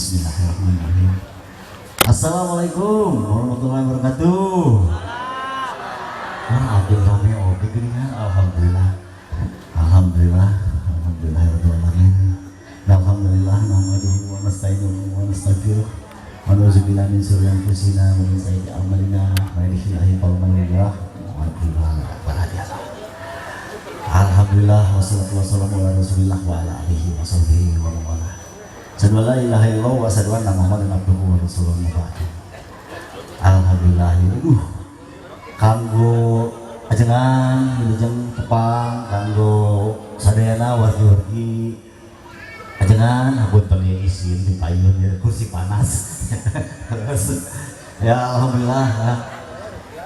Bismillahirrahmanirrahim. Assalamualaikum warahmatullahi wabarakatuh. Wah, hampir rame oke gini kan. Alhamdulillah. Alhamdulillah. Alhamdulillahirrahmanirrahim. Alhamdulillah. Nahmaduhu wa nasta'inuhu wa nastaghfiruh. Wa na'udzubillahi min syururi anfusina wa min sayyiati a'malina. May yahdihillahu fala mudilla lahu. Alhamdulillah wassalatu wassalamu ala Rasulillah wa ala alihi wa sahbihi wa man wala. Asyhadu an la ilaha illallah wa asyhadu anna Muhammadan abduhu wa rasuluh. Alhamdulillah. Kanggo ajengan wilujeng tepang kanggo sadayana wargi-wargi ajengan abot teu isin di payun ya kursi panas. Ya alhamdulillah ya.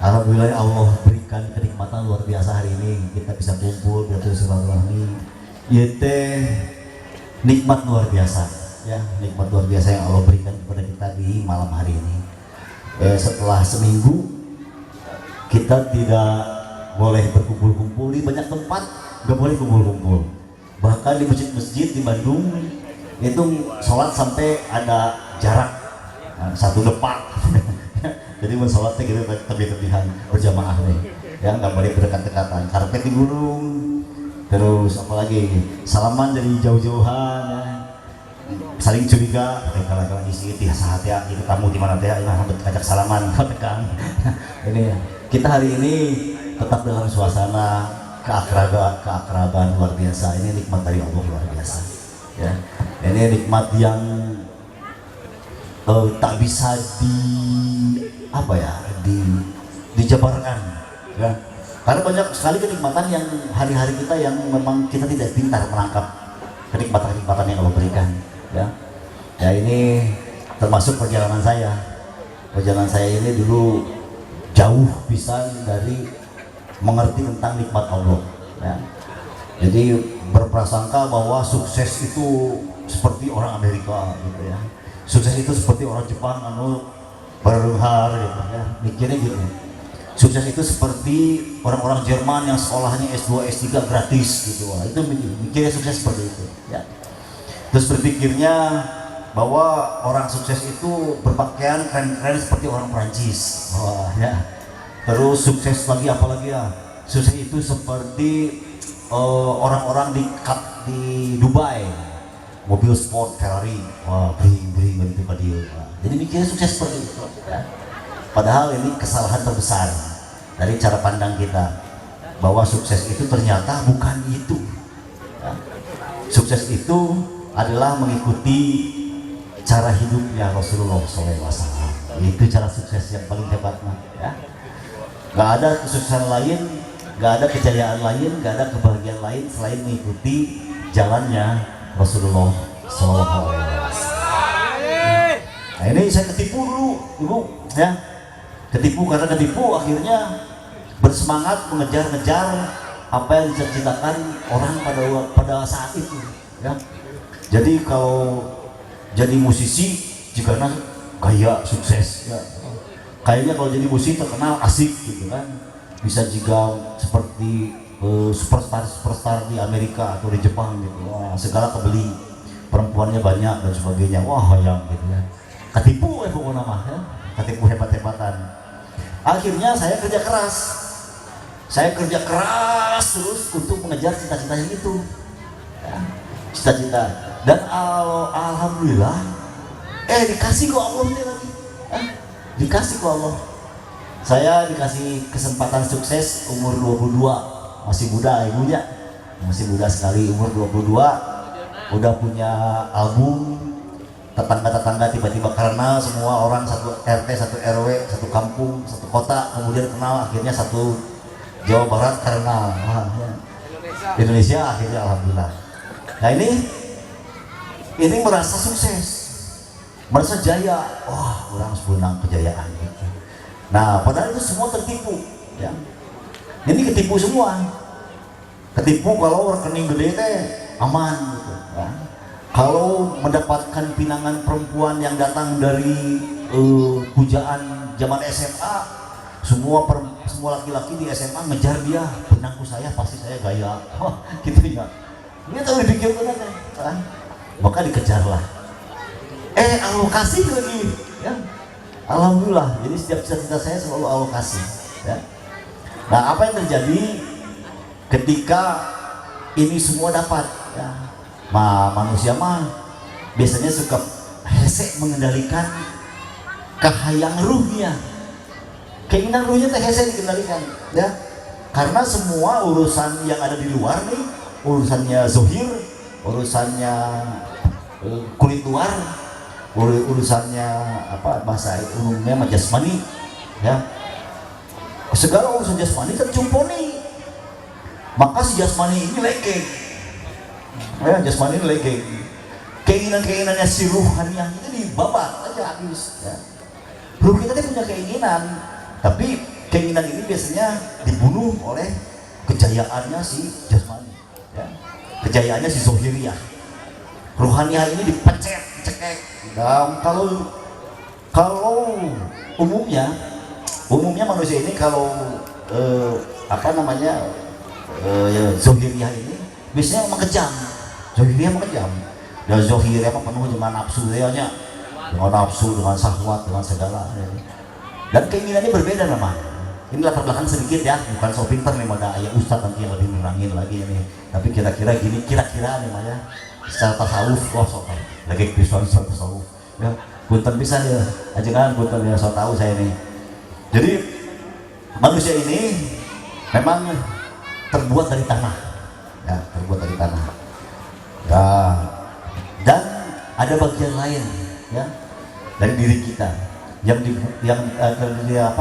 Alhamdulillah Allah berikan kenikmatan luar biasa hari ini kita bisa kumpul bersilaturahmi. Ieu teh nikmat luar biasa ya, nikmat luar biasa yang Allah berikan kepada kita di malam hari ini. Setelah seminggu kita tidak boleh berkumpul-kumpul di banyak tempat, nggak boleh kumpul-kumpul. Bahkan di masjid-masjid di Bandung itu sholat sampai ada jarak satu depak. Jadi mau sholatnya gitu tebih-tebihan berjamaah nih, ya nggak boleh berdekat-dekatan. Karpet digulung, terus apalagi salaman dari jauh-jauhan, ya. Saling curiga, kalau isi hati ya itu tamu di mana teh, ngajak salaman, tekan. Ini kita hari ini tetap dalam suasana keakraban luar biasa. Ini nikmat dari Allah luar biasa, ya. Ini nikmat yang tak bisa dijabarkan, ya. Karena banyak sekali kenikmatan yang hari-hari kita yang memang kita tidak pintar menangkap kenikmatan-kenikmatan yang Allah berikan, ya. Ya ini termasuk perjalanan saya. Perjalanan saya ini dulu jauh bisa dari mengerti tentang nikmat Allah, ya. Jadi berprasangka bahwa sukses itu seperti orang Amerika gitu ya. Sukses itu seperti orang Jepang berhar gitu ya. Mikirnya gitu. Sukses itu seperti orang-orang Jerman yang sekolahnya S2, S3 gratis gitu. Wah, itu mikirnya sukses seperti itu ya. Terus berpikirnya bahwa orang sukses itu berpakaian keren-keren seperti orang Prancis. Wah, ya. Terus sukses lagi apalagi ya? Sukses itu seperti orang-orang di Dubai. Mobil sport Ferrari, wah bring begitu pada dia. Jadi mikirnya sukses seperti itu. Ya. Padahal ini kesalahan terbesar dari cara pandang kita bahwa sukses itu ternyata bukan itu. Ya. Sukses itu adalah mengikuti cara hidupnya Rasulullah SAW. Itu cara sukses yang paling hebat, ya. Gak ada kesuksesan lain, gak ada kejayaan lain, gak ada kebahagiaan lain selain mengikuti jalannya Rasulullah SAW. Nah ini saya ketipu dulu, ibu, ya, ketipu karena ketipu akhirnya bersemangat mengejar-ngejar apa yang dicita-citakan orang pada saat itu, ya. Jadi kalau jadi musisi jika gaya sukses, ya. Kayaknya kalau jadi musisi terkenal asik gitu kan, bisa juga seperti superstar di Amerika atau di Jepang gitu. Wah, segala kebeli, perempuannya banyak dan sebagainya. Wah, yang gitu ya. Ketipu pokoknya mah ya. Ketipu hebat-hebatan. Akhirnya saya kerja keras. Saya kerja keras terus untuk mengejar cita-citanya itu. Ya, cita-cita. Dan alhamdulillah dikasih kok Allah ini lagi. Dikasih kok Allah. Saya dikasih kesempatan sukses umur 22. Masih muda ibunya, masih muda sekali, umur 22 udah punya album. Tetangga-tetangga tiba-tiba kenal, semua orang satu RT, satu RW, satu kampung, satu kota, kemudian kenal, akhirnya satu Jawa Barat kenal. Wah, ya. Indonesia akhirnya alhamdulillah. Nah ini merasa sukses, merasa jaya. Wah, orang sebenarnya kejayaan gitu. Nah padahal itu semua tertipu, ya. Ini ketipu semua. Ketipu kalau rekening gede teh aman gitu, ya. Kalau mendapatkan pinangan perempuan yang datang dari pujaan zaman SMA, semua laki-laki di SMA ngejar dia, benangku saya pasti saya gaya. Gitu ya. Ini tahu dipikirkan kan. Maka dikejarlah. alokasi lagi ya. Alhamdulillah, jadi setiap cita-cita saya selalu alokasi ya. Nah, apa yang terjadi ketika ini semua dapat ya? Manusia mah biasanya suka hese mengendalikan kahayang ruhnya, keinginan ruhnya teh hese dikendalikan ya, karena semua urusan yang ada di luar nih, urusannya zohir, urusannya kulit luar, urusannya apa bahasa umumnya jasmani ya, segala urusan jasmani tercumponi, maka si jasmani ini lekeng ya, jasmani ini lekeng, keinginan-keinginannya si ruhaniah itu dibabat aja habis ya. Ruh kita punya keinginan, tapi keinginan ini biasanya dibunuh oleh kejayaannya si jasmani ya. Kejayaannya si zohiriyah, ruhaniah ini dipecet, dicekek. Dan kalau umumnya manusia ini kalau apa namanya zohiriyah ini biasanya emang kejam, zohiriyah emang kejam. Dan zohiriyah emang penuh dengan nafsu ya, dengan nafsu, dengan syahwat, dengan segala ya. Dan keinginannya berbeda memang. Ini latar belakang sedikit ya, bukan so pinter nih, ada ayah ustadz nanti yang lebih menangin lagi ini. Tapi kira-kira gini, kira-kira nih ya, secara tasawuf, wah sok lagi pisau secara tasawuf ya, punten bisa ya, ajengan punten ya, so tahu saya nih. Jadi manusia ini memang terbuat dari tanah ya, terbuat dari tanah ya, dan ada bagian lain ya dari diri kita yang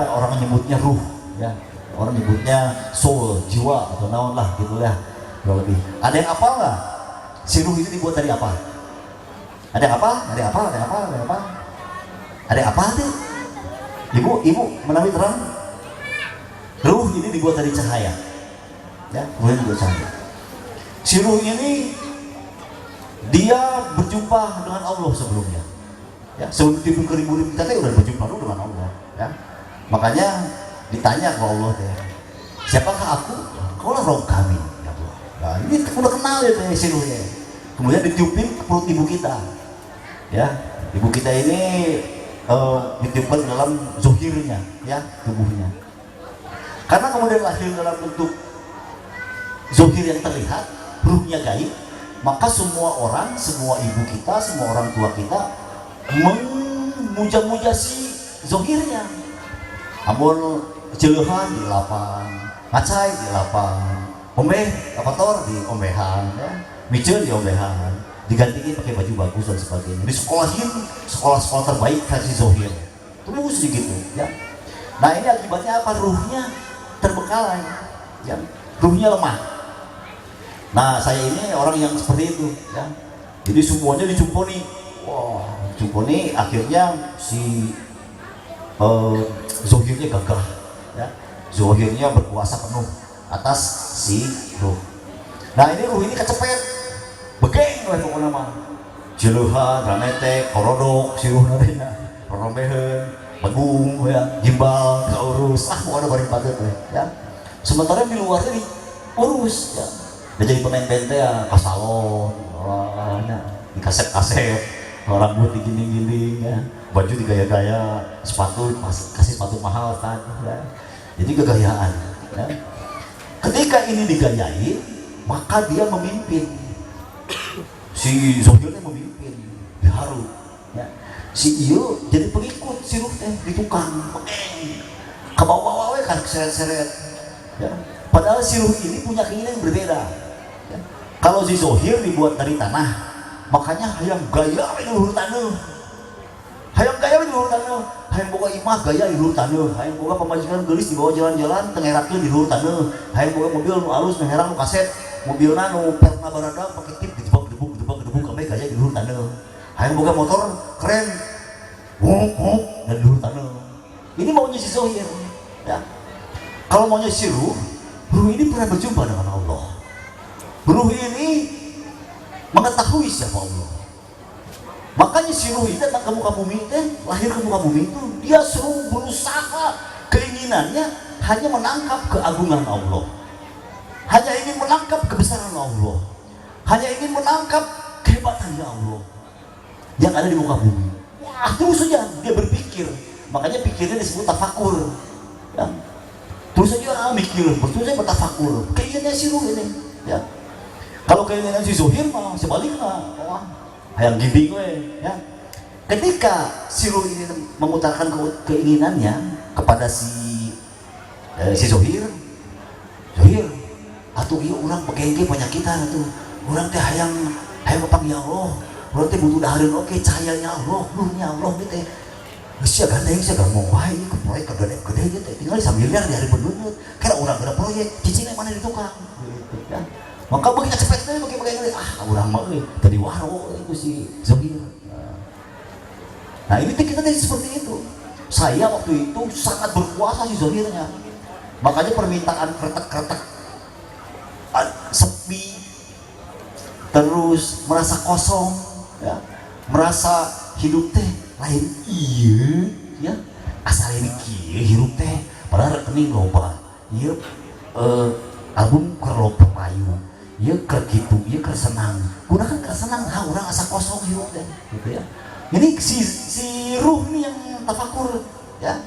orang menyebutnya ruh ya, orang menyebutnya soul, jiwa atau naon lah gitu ya, lebih. Ada yang apa nggak? Si ruh ini dibuat dari apa? Ada apa? Ada apa? Ada apa? Ada apa? Ada apa tuh? Ibu menawi terang. Ruh ini dibuat dari cahaya. Ya, ruh ini dibuat cahaya. Si ruh ini dia berjumpa dengan Allah sebelumnya. Ya, sebelum timbul keribu-ribu kita udah berjumpa dulu dengan Allah. Ya, makanya ditanya ke Allah deh, siapakah aku? Kaulah Rob kami. Ya Allah. Nah, ini udah kenal ya si ruhnya. Kemudian ditiupin ke perut ibu kita. Ya, ibu kita ini ditiupkan dalam zohirnya, ya, tubuhnya. Karena kemudian lahir dalam bentuk zohir yang terlihat, ruhnya gaib, maka semua orang, semua ibu kita, semua orang tua kita memuja-muja si zohirnya. Amun jelehan di lapang, ngacai di lapang, ombeh, apator di ombehan, ya, micen di ombehan, digantiin pakai baju bagus dan sebagainya. Disekolahin sekolah-sekolah terbaik versi zohir, terus gitu, ya. Nah ini akibatnya apa? Ruhnya terbengkalai, ya, ruhnya lemah. Nah saya ini orang yang seperti itu, ya. Jadi semuanya dicumponi, wah, dicumponi, akhirnya si zohirnya gagah, ya, zohirnya berkuasa penuh atas si ruh. Nah ini ruh ini kecepet, begeng oleh pokoknya mah, jelehan, ranetek, korodok, si ruh nantinya, rorombehan, bagung, ya, gimbal, urus, pokoknya bareng paket, ya. Sementara di luarnya diurus, ya. Dia jadi pemain band ya, ke salon, orangnya di kaset-kaset, rambut digiling-giling, ya, baju digaya-gaya, sepatu kasih sepatu mahal kan, ya. Jadi kegayaan, ya. Ketika ini digayai, maka dia memimpin, si zohirnya memimpin, diharu, ya. Si iyo jadi pengikut, si ruh teh di tukang, ke bawah-bawah kan seret-seret, ya. Padahal si ruh ini punya keinginan yang berbeda. Ya. Kalau si zohir dibuat dari tanah, makanya hayang gaya di luhur tanah, hayang gaya di luhur tanah, hayang boga imah gaya di luhur tanah, hayang boga pemajikan gelis di bawah jalan-jalan tengeraknya di luhur tanah, hayang boga mobil nu alus nu herang nu kaset, mobilna nu perna barada pakai tip gedebuk kami gaya di luhur tanah, hayang boga motor keren, wuk dan di luhur tanah. Ini maunya si zohir, ya. Kalau maunya si ruh ini pernah berjumpa dengan Allah. Ruh ini mengetahui siapa Allah. Makanya si ruh ini datang ke muka bumi, lahir ke muka bumi itu, dia suruh berusaha, keinginannya hanya menangkap keagungan Allah, hanya ingin menangkap kebesaran Allah, hanya ingin menangkap kehebatannya Allah. yang ada di muka bumi. Wah, terus saja dia berpikir, makanya pikirnya disebut tafakur. Ya. Terus saja mikir, terus saja bertafakur. Keinginannya si Ruh ini. Ya. Kalau keinginan si Zohir mah sebaliknya, wah, yang gini gue. Ya. Ketika si Ruh ini mengutarakan keinginannya kepada si Zohir, atuh ieu urang begenge penyakitan atuh. Urang teh hayang mepanggil Allah. Urang teh butuh dahareun oge cahayanya Allah, nuhnya Allah teh. Sia gandeng sia gampang wae ieu ke proyek gede ge teh tinggal 1 miliar di hari beunut. Kira urang ada proyek, cicingna mana di tukang gitu ya. Maka begitu cepet teh bagi urang mah euy tadi waro itu si Zohir. Nah, ini kita tadi seperti itu. Saya waktu itu sangat berkuasa si Zohirnya. Makanya permintaan kretek-kretek sepi, terus merasa kosong, ya, merasa hidup teh lain iya, ya, asal ini kieu hidup teh, padahal rekening loba, iya, album keur loba payu, iya keur kitu, iya keur senang, gunakan keur senang, orang asa kosong hidup teh, gitu ya. Ini si Ruh nih yang tafakur, ya,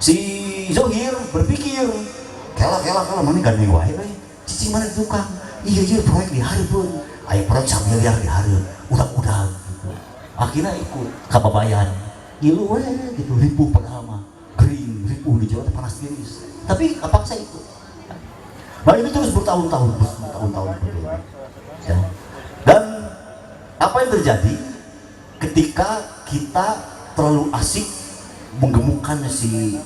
si Zohir berpikir, kela mana gandeng wae, cicing mana di tukang, iya proyek di hari pun, ayo proyek 1 miliar di hari, udah gitu. Akhirnya ikut kababayan, ilu gitu, ripuh pertama, kering, ripuh di Jawa panas tiris. Tapi apa saya ikut? Nah ini terus bertahun-tahun seperti ini. Ya. Dan apa yang terjadi ketika kita terlalu asik menggemukkan si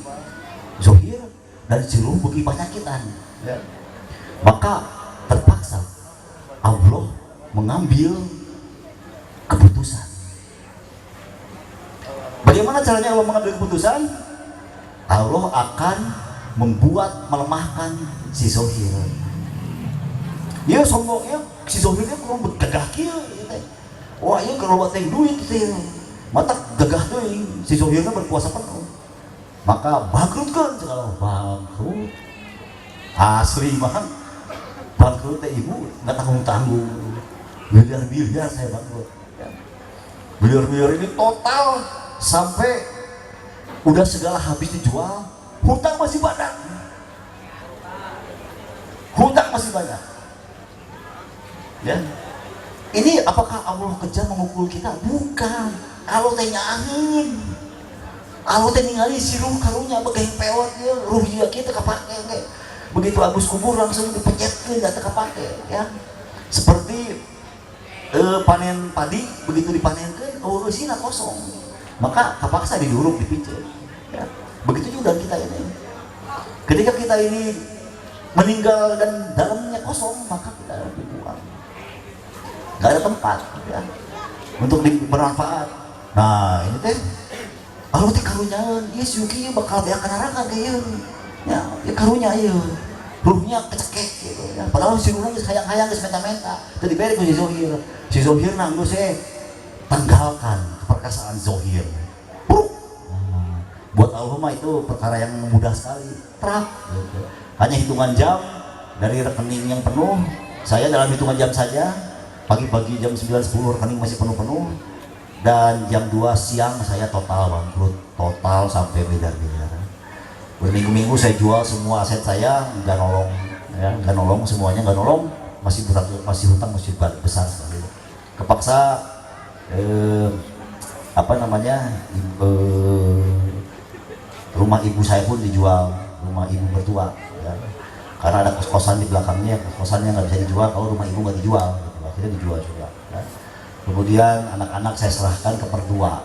Zohir dan si Ruh bagi penyakitan, ya. Maka terpaksa Allah mengambil keputusan. Bagaimana caranya Allah mengambil keputusan? Allah akan membuat melemahkan si Zohir. Ya sombongnya si Zohirnya kurang bergagah kieu gitu. Wah, ieu kalau buat duit teh. Mata gagah deui si Zohirnya berkuasa penuh. Maka bangkrutkeun segala bangkrut. Asli mah bangkrut teh ibu nggak tanggung-tanggung, miliar-miliar saya bangkrut, ya. Miliar-miliar ini total sampai udah segala habis dijual, hutang masih banyak, ya. Ini apakah Allah kejam memukul kita? Bukan. Allah teh nyaangin, Allah teh ningali si Ruh karunya bagaimana pewot dia, Ruh juga kita kapake ge. Begitu habis kubur langsung dipencetkeun da teu kapake, ya. Seperti panen padi begitu dipanenkeun urusina kosong. Maka kapaksa diduruk dipiceut, ya. Begitu juga kita ini. Ketika kita ini meninggal dan dalamnya kosong, maka kita dibuang. Gak ada tempat, ya, untuk bermanfaat. Nah ini teh Allah teh karunyaeun, ieu si Yuki bakal beakeun neraka ge ya, ya karunya ieu. Ruhnya kecekek gitu ya. Padahal si Ruhnya geus hayang-hayang geus menta-menta. Teu dibere ku si Zohir. Si Zohir nanggu tanggalkan keperkasaan Zohir. Buat Allah mah itu perkara yang mudah sekali. Trak gitu. Hanya hitungan jam dari rekening yang penuh. Saya dalam hitungan jam saja pagi-pagi jam 9-10 rekening masih penuh-penuh, dan jam 2 siang saya total bangkrut, total sampai miliar-miliar. Berminggu-minggu saya jual semua aset saya, nggak nolong, ya, nggak nolong semuanya, nggak nolong, masih berat, masih hutang masih besar sekali. Kepaksa rumah ibu saya pun dijual, rumah ibu mertua, ya. Karena ada kos-kosan di belakangnya, kos-kosannya nggak bisa dijual kalau rumah ibu nggak dijual. Akhirnya dijual juga, ya. Kemudian anak-anak saya serahkan ke mertua.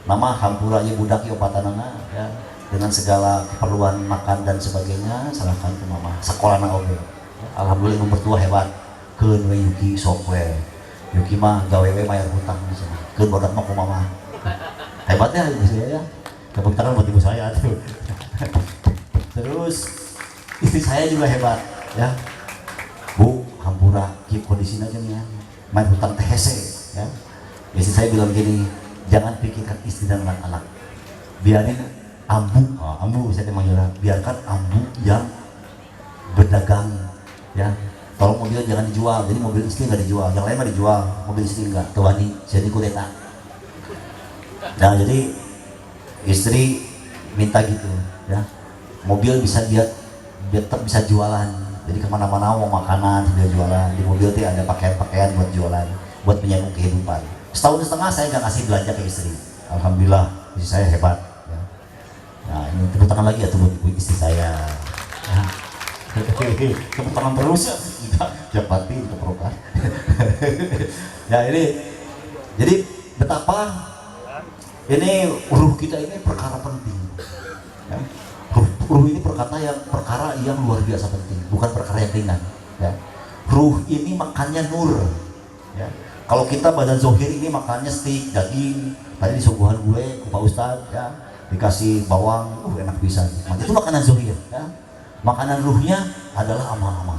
Nama hampura ieu budak ieu opatanana, ya, dengan segala keperluan makan dan sebagainya serahkan ke mama. Sakolana oge. Alhamdulillah ibu mertua hebat. Keun we Yuki sok we. Yuki mah gawe we bayar hutang di sana. Keun bodak mah ku mama. Hebatnya ibu saya, ya. Tepuk tangan buat ibu saya tuh. Terus istri saya juga hebat, ya. Bu, hampura, keep kondisinya aja nih, ya. Main hutang THC, ya. Istri saya bilang gini, jangan pikirkan istri dan anak-anak, biarin ambu saya manggilnya, biarkan ambu yang berdagang, ya. Tolong mobilnya jangan dijual, jadi mobil istri nggak dijual, yang lain mah dijual, mobil istri nggak, tuani, jadi kudeta, Nah jadi istri minta gitu ya, mobil bisa dia tetap bisa jualan, jadi kemana-mana mau makanan dia jualan di mobil tuh, ada pakaian-pakaian buat jualan, buat menyambung kehidupan. Setahun setengah saya nggak ngasih belanja ke istri, alhamdulillah istri saya hebat ya. Nah ini tepuk tangan lagi ya tuh buat istri saya ya. Tepuk tangan terus ya, japati keperokan. Ya ini jadi betapa ini ruh kita ini perkara penting ya. Ruh ini perkara yang luar biasa penting, bukan perkara yang ringan ya. Ruh ini makannya nur ya. Kalau kita badan zohir ini makannya steak, daging, tadi disuguhan gue ke Pak Ustadz ya, dikasih bawang, enak bisa, itu makanan zohir ya. Makanan ruhnya adalah amal-amal.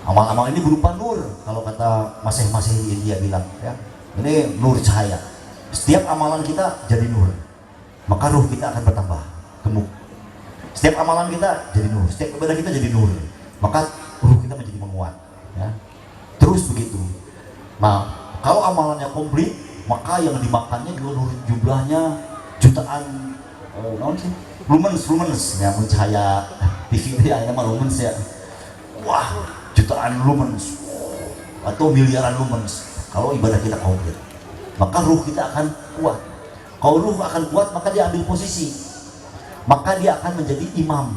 Amal-amal ini berupa nur, kalau kata masih di India bilang ya, ini nur cahaya. Setiap amalan kita jadi nur, maka ruh kita akan bertambah gemuk. Setiap amalan kita jadi nur, setiap ibadah kita jadi nur, maka ruh kita menjadi menguat ya. Terus begitu. Nah kalau amalannya komplit, maka yang dimakannya juga jumlahnya jutaan lumens ya, mencahaya TV itu ya, nama lumens ya, wah jutaan lumens atau miliaran lumens. Kalau ibadah kita komplit, maka ruh kita akan kuat. Kalau ruh akan kuat, maka dia ambil posisi, maka dia akan menjadi imam,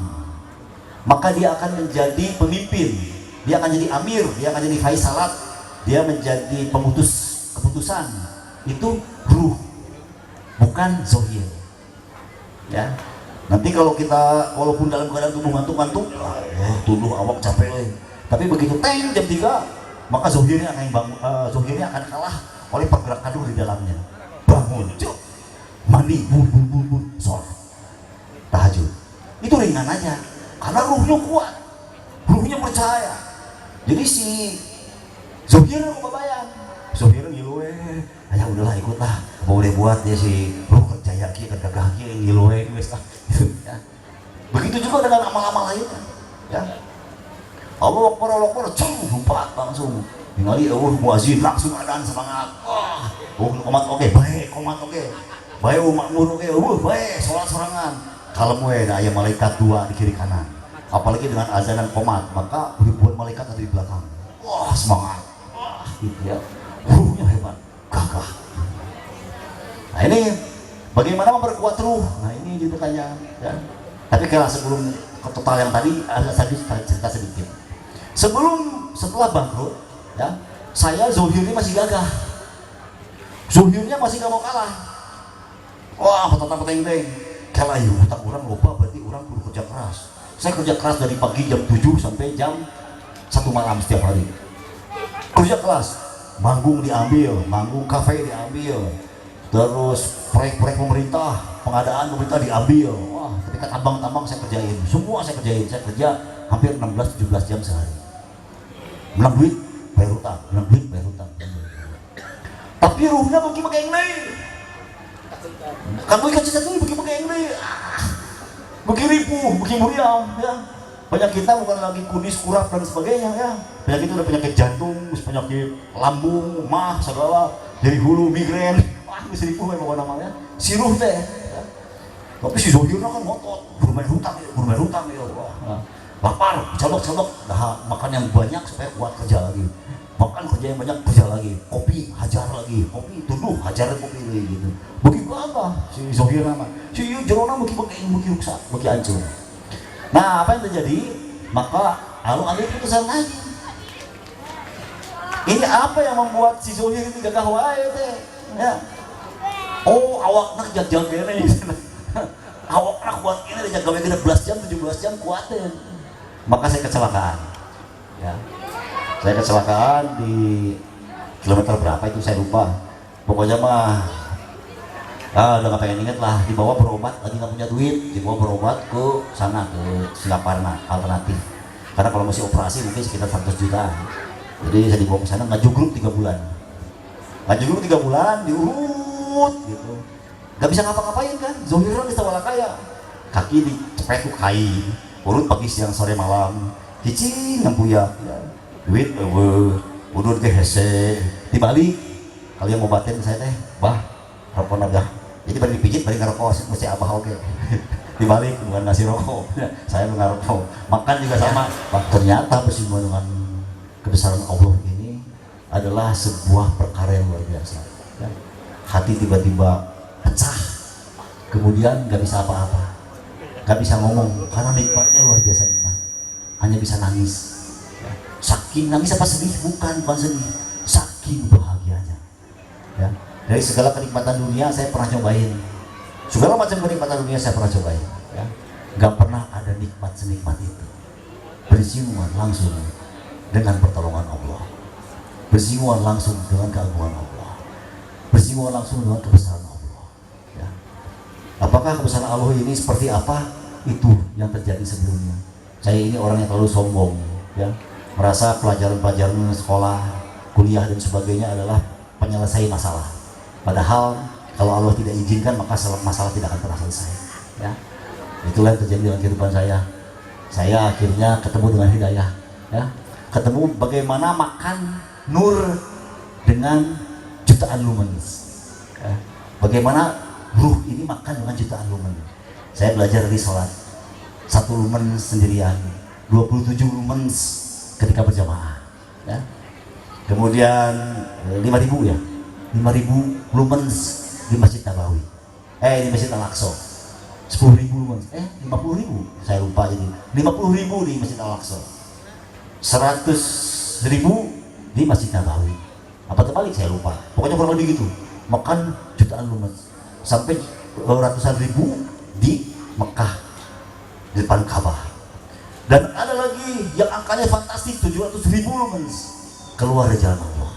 maka dia akan menjadi pemimpin, dia akan jadi amir, dia akan jadi faisalat, dia menjadi pemutus keputusan. Itu ruh, bukan zohir ya. Nanti kalau kita walaupun dalam keadaan tubuh ngantuk-ngantuk, tubuh awak capek, tapi begitu teng jam 3, maka zohirnya zohirnya akan kalah oleh pergerakan ruh di dalamnya. Bangun, cuk, mandi, bun, sholat, tahajud. Itu ringan aja, karena ruhnya kuat, ruhnya percaya. Jadi si zohir mau bayang, zohir ngiluwe, ya udahlah ikutlah, boleh buat dia si ruh kerja yaki kerja ngiluwe, ya. Begitu juga dengan amal-amal lainnya, ya. Allah Akbar, jumpat langsung. Ningali muazin langsung adaan semangat. Wah, komat oke, baik komat oke. Baik makmur oke, baik sholat sorangan. Kalem we da aya malaikat 2 di kiri kanan. Apalagi dengan azan dan komat, maka ribuan malaikat ada di belakang. Wah, semangat. Wah, gitu ya. Ruhnya hebat, gagah. Nah, ini bagaimana memperkuat ruh? Nah, ini juga kayak ya. Tapi kalau sebelum ke total yang tadi ada cerita sedikit. Setelah bangkrut ya, saya zohirnya masih gagah, zohirnya masih gak mau kalah. Wah, petang-peteng kalau ayo tak orang lupa, berarti orang perlu kerja keras. Saya kerja keras dari pagi jam 7 sampai jam 1 malam setiap hari, kerja keras. Manggung diambil, manggung kafe diambil, terus proyek-proyek pemerintah, pengadaan pemerintah diambil. Wah, ketika tambang-tambang saya kerjain, semua saya kerjain. Saya kerja hampir 16-17 jam sehari, menang duit bayar hutang, menang duit bayar hutang. Tapi ruhnya bagi-bagi yang lain. Kamu ikat cita tuh bagi-bagi yang lain. Bagi ribu, bagi muriam ya. Banyak kita bukan lagi kudis, kurap dan sebagainya ya. Banyak itu udah penyakit jantung, penyakit lambung, mah segala, dari hulu, migrain. Wah, bisa ribu memang namanya. Si ruh teh. Ya. Tapi si zohirnya kan ngotot, bermain hutang ya. Wah. Lapar, cabok, makan yang banyak supaya kuat kerja lagi. Makan kerja yang banyak, kerja lagi. Kopi, hajar lagi. Kopi, tuduh, hajar kopi lagi gitu. Begitu apa? Si zohir nama. Si jerona bagi rusak, bagi hancur. Nah, apa yang terjadi? Maka lalu ambil putusan lagi. Ini apa yang membuat si zohir ini gagah wae teh? Ya. Oh, awak nak jaga gini. Awak nak kuat ini jaga 16 jam, 17 jam kuatin. Maka saya kecelakaan ya. Saya kecelakaan di kilometer berapa itu saya lupa, pokoknya mah udah gak pengen inget lah. Dibawa berobat, lagi gak punya duit, dibawa berobat ke sana, ke Singaparna alternatif, karena kalau masih operasi mungkin sekitar 100 juta. Jadi saya dibawa ke sana, ngajugruk 3 bulan, diurut gitu, gak bisa ngapa-ngapain kan. Zohirnya di tawala kaya, kaki dicepet tuh kain, urut pagi siang sore malam, cicing ngampuya ya. Duit udut ke hese dibalik. Kalian mau batin saya teh bah rokok naga. Jadi bari dipijit bari ngarokok mesti abah oge. Dibalik bukan ngasih rokok. Saya mengarokok. Makan juga sama. Ternyata bersinggungan dengan kebesaran Allah ini adalah sebuah perkara yang luar biasa. Ya. Hati tiba-tiba pecah, kemudian gak bisa apa-apa, gak bisa ngomong karena nikmatnya luar biasa nikmat. Hanya bisa nangis. Ya. Saking nangis apa sedih? Bukan sedih, saking bahagianya. Ya. Dari segala kenikmatan dunia saya pernah cobain, segala macam kenikmatan dunia saya pernah cobain. Ya. Gak pernah ada nikmat senikmat itu. Bersinggungan langsung dengan pertolongan Allah, bersinggungan langsung dengan keagungan Allah, bersinggungan langsung dengan kebesaran Allah. Ya. Apakah kebesaran Allah ini seperti apa? Itu yang terjadi sebelumnya. Saya ini orang yang terlalu sombong, ya, merasa pelajaran-pelajaran sekolah, kuliah dan sebagainya adalah penyelesaian masalah. Padahal kalau Allah tidak izinkan maka masalah tidak akan pernah selesai. Ya. Itulah yang terjadi dalam kehidupan saya. Saya akhirnya ketemu dengan hidayah. Ya. Ketemu bagaimana makan nur dengan jutaan lumen. Ya. Bagaimana ruh ini makan dengan jutaan lumen. Saya belajar di sholat 1 lumen sendirian, 27 lumen ketika berjamaah. Ya. Kemudian 5.000 ya, 5.000 lumen di Masjid Nabawi, di Masjid Al-Aqsa. 10.000 lumen, 50.000, saya lupa jadi 50.000 di Masjid Al-Aqsa, 100.000 di Masjid Nabawi. Apa terbalik saya lupa. Pokoknya kurang lebih gitu. Makan jutaan lumen sampai ratusan ribu di Mekah di depan Ka'bah. Dan ada lagi yang angkanya fantastis 700.000 lumen keluar dari jalan Allah.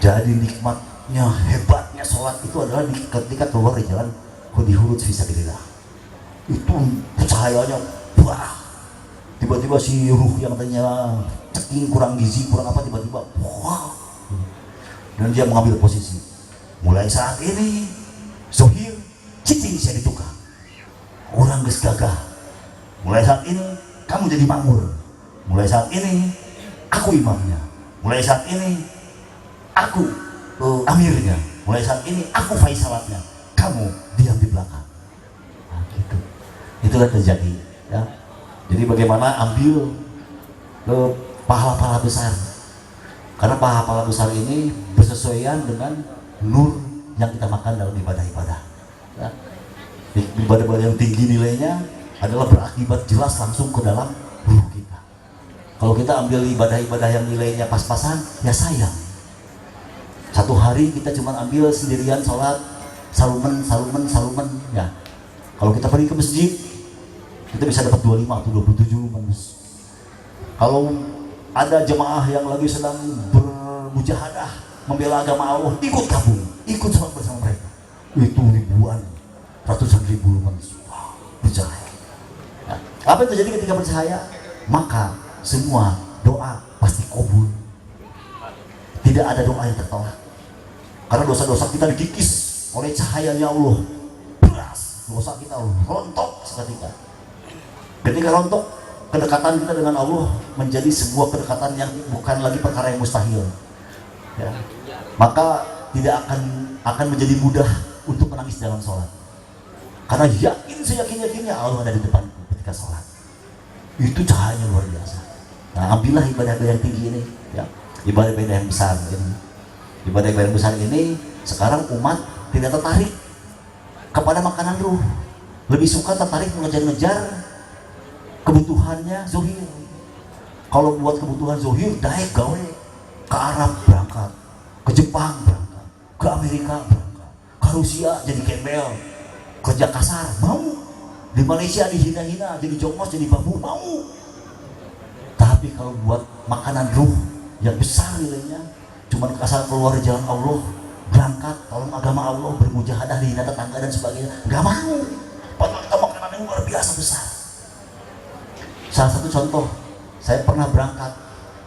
Jadi nikmatnya, hebatnya sholat itu adalah ketika keluar dari jalan huruf fisabilillah. Itu cahayanya wah, tiba-tiba si ruh yang tadinya ceking, kurang gizi, kurang apa, tiba-tiba wah, dan dia mengambil posisi. Mulai saat ini Zohir cicing saya ditukar, orang geus gagah. Mulai saat ini kamu jadi makmur. Mulai saat ini aku imamnya. Mulai saat ini aku amirnya. Mulai saat ini aku faisalatnya. Kamu diam di belakang. Nah, gitu. Itulah terjadi. Ya. Jadi bagaimana ambil pahala-pahala besar. Karena pahala-pahala besar ini bersesuaian dengan nur yang kita makan dalam ibadah-ibadah. Ya. Ibadah-ibadah yang tinggi nilainya adalah berakibat jelas langsung ke dalam ruh kita. Kalau kita ambil ibadah-ibadah yang nilainya pas-pasan, ya sayang. Satu hari kita cuma ambil sendirian sholat salumen, ya. Kalau kita pergi ke masjid, kita bisa dapat 25 atau 27 lumen. Kalau ada jemaah yang lagi sedang bermujahadah membela agama Allah, ikut gabung, ikut sholat bersama mereka. Itu ribuan, ratusan ribu lumen. Wow, bercahaya. Nah, apa yang terjadi ketika bercahaya? Maka semua doa pasti kabul. Tidak ada doa yang tertolak. Karena dosa-dosa kita dikikis oleh cahayanya Allah. Beras dosa kita rontok seketika. Ketika rontok, kedekatan kita dengan Allah menjadi sebuah kedekatan yang bukan lagi perkara yang mustahil. Ya. Maka tidak akan menjadi mudah untuk menangis dalam sholat. Karena seyakin-yakinnya Allah ada di depan ketika sholat. Itu cahayanya luar biasa. Nah, ambillah ibadah-ibadah yang tinggi ini, ya. Ibadah-ibadah yang besar ini. Ibadah-ibadah yang besar ini sekarang umat tidak tertarik kepada makanan ruh. Lebih suka tertarik mengejar-ngejar kebutuhannya zohir. Kalau buat kebutuhan zohir, daek gawe, ke Arab berangkat, ke Jepang berangkat, ke Amerika berangkat, ke Rusia jadi gembel, kerja kasar mau, di Malaysia dihina-hina, jadi jongos, jadi babu mau. Tapi kalau buat makanan ruh yang besar nilainya, cuman asal keluar dari jalan Allah, berangkat tolong agama Allah, bermujahadah dihina tetangga dan sebagainya, nggak mau. Padahal kita makanan yang luar biasa besar. Salah satu contoh, saya pernah berangkat,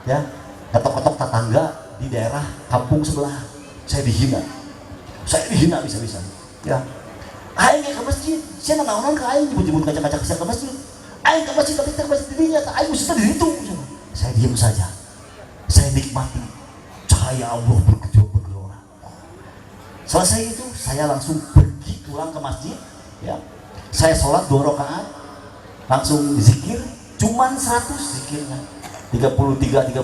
ya, ketok-ketok tetangga di daerah kampung sebelah, saya dihina bisa-bisa, ya. Aing ke masjid, saya naon ke aing, jemput kaca-kaca ke masjid. Aing ke masjid tapi ke masjid dirinya, aing mesti di situ. Saya diam saja, saya nikmati cahaya Allah bergelora. Selesai itu saya langsung pergi pulang ke masjid, ya. Saya sholat 2 rakaat, langsung zikir, cuman 100 zikirnya. 33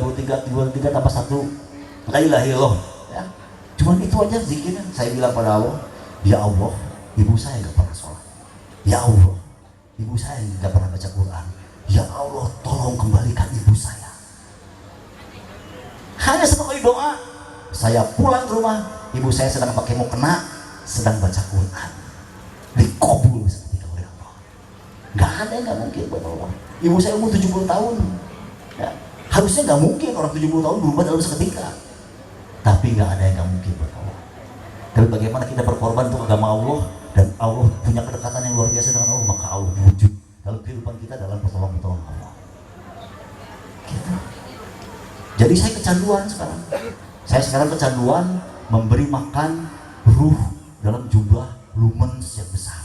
tambah 1 la ilaha illallah, ya. Cuman itu aja zikirnya. Saya bilang pada Allah, ya Allah, ibu saya nggak pernah sholat. Ya Allah, ibu saya nggak pernah baca Quran. Ya Allah, tolong kembalikan ibu saya. Hanya satu kali doa, saya pulang ke rumah, ibu saya sedang pakai mukena, sedang baca Quran. Dikabul seketika oleh Allah. Nggak ada yang nggak mungkin buat Allah. Ibu saya umur 70 tahun. Ya, harusnya nggak mungkin orang 70 tahun berubah dalam seketika. Tapi nggak ada yang nggak mungkin buat Allah. Tapi bagaimana kita berkorban untuk agama Allah, dan Allah punya kedekatan yang luar biasa dengan Allah, maka Allah wujud dalam kehidupan kita, dalam pertolongan Allah. Gitu. Jadi saya kecanduan sekarang. Saya sekarang kecanduan memberi makan ruh dalam jumlah lumens yang besar.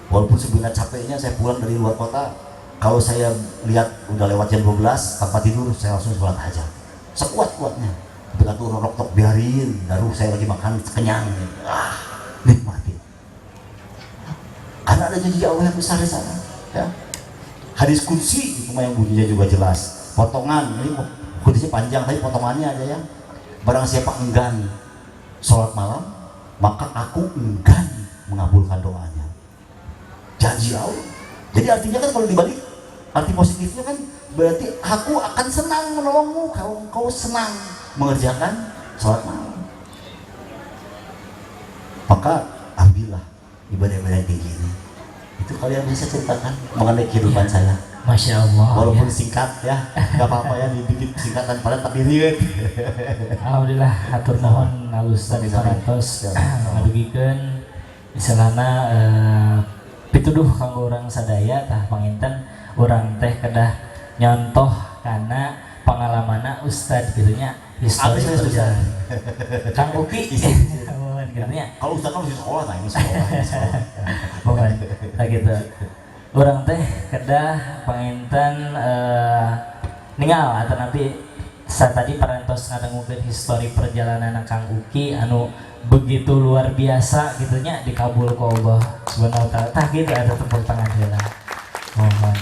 Walaupun sebenarnya capeknya saya pulang dari luar kota, kalau saya lihat udah lewat jam 12 tanpa tidur, saya langsung sholat hajat sekuat-kuatnya. Ketika turun roktok biarin, baru saya lagi makan kenyang, nikmatin. Karena ada janji Allah yang besar di sana, ya. Hadis kursi itu yang bunyinya juga jelas. Potongan, ini hadisnya panjang tapi potongannya aja ya. Barang siapa enggan sholat malam, maka aku enggan mengabulkan doanya. Janji Allah. Jadi artinya kan kalau dibalik, arti positifnya kan berarti aku akan senang menolongmu kalau engkau senang mengerjakan sholat malam. Maka ambillah ibadah-ibadah tinggi ini. Itu kalian bisa ceritakan mengenai kehidupan saya. Masya Allah. Walaupun ya. Singkat ya, nggak apa-apa ya dibikin singkatan pada tapi riet. Alhamdulillah, hatur mohon alus tadi parantos ngadugikeun misalna pituduh kanggo urang sadaya tah panginten urang teh kedah nyontoh kana pengalamanna ustad gitu nya histori perjalanan. Kang Uki mohon gitu nya. Kalau ustad kan di sekolah, nah ini sekolah. Mohon tah gitu. Urang teh kedah panginten ningal atau nanti saat tadi parantos ngadengukeun histori perjalanan Kang Uki anu begitu luar biasa gitunya dikabul ku Allah Subhanahu wa taala. Tah gitu ada tepuk tangan heula. Mohon.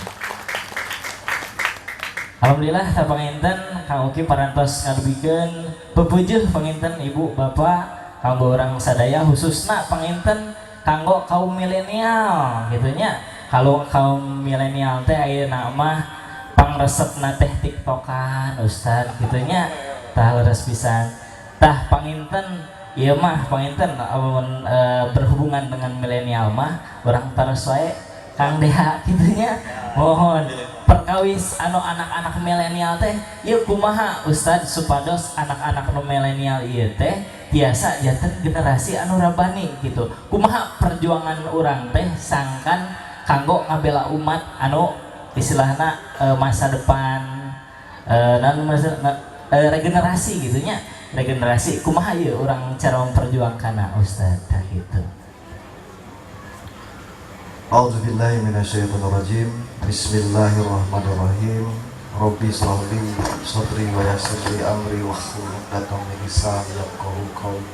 Alhamdulillah tah panginten Kang Uki parantos ngadubikeun pepujuh panginten ibu bapak kanggo urang sadaya khususna panginten kanggo kaum milenial gitunya. Kalau kaum milenial teh ayeuna mah pangresepna teh tiktokan ustad gitunya tah leres pisan. Tah panginten ieu mah panginten amun berhubungan dengan milenial mah urang taros wae Kang Deha gitunya. Mohon perkawis anu anak-anak milenial teh ieu kumaha ustad supados anak-anak nu milenial ieu teh biasa janten generasi anu rabani gitu. Kumaha perjuangan urang teh sangkan kanggo ngabela umat anu istilahna masa depan regenerasi gitunya, regenerasi kumaha ieu urang cara memperjuangkanna ustad tah gitu. A'udzubillahi minasyaitonirrajim. Bismillahirrahmanirrahim. Rabbi shrah li sadri wa yassir li amri wahlul 'uqdatam min lisani yafqahu qawli.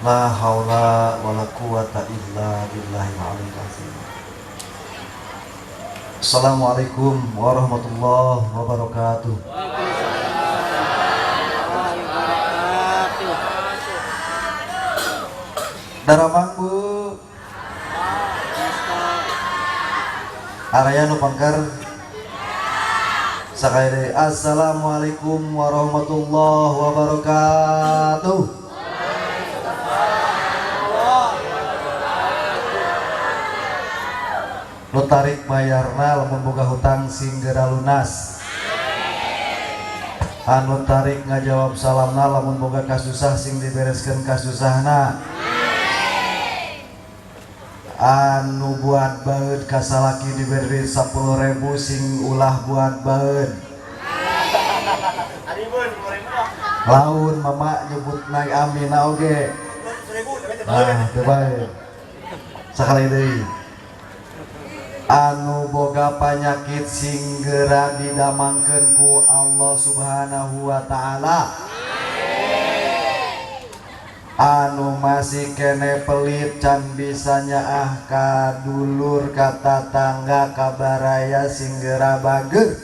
La haula wala quwata illa billahil aliyyil azim. Assalamualaikum warahmatullahi wabarakatuh. Daramang Bu Araya nu pangkar sakaya. Assalamualaikum warahmatullahi wabarakatuh. Lu tarik bayarna lamun boga hutang singgera lunas. Anu tarik ngajawab salamna lamun boga kasusah sing dibereskeun kasusahna. Anu buat baeud kasalaki diberi 10.000 sing ulah buat baeud. Laun mama nyebut naik amina oge. Nah, teu bae. Sakali deui. Anu boga panyakit singgera didamangkeun ku Allah Subhanahu wa taala. anu masih kene pelit can bisanya ah kadulur kata tangga kabaraya singgera bager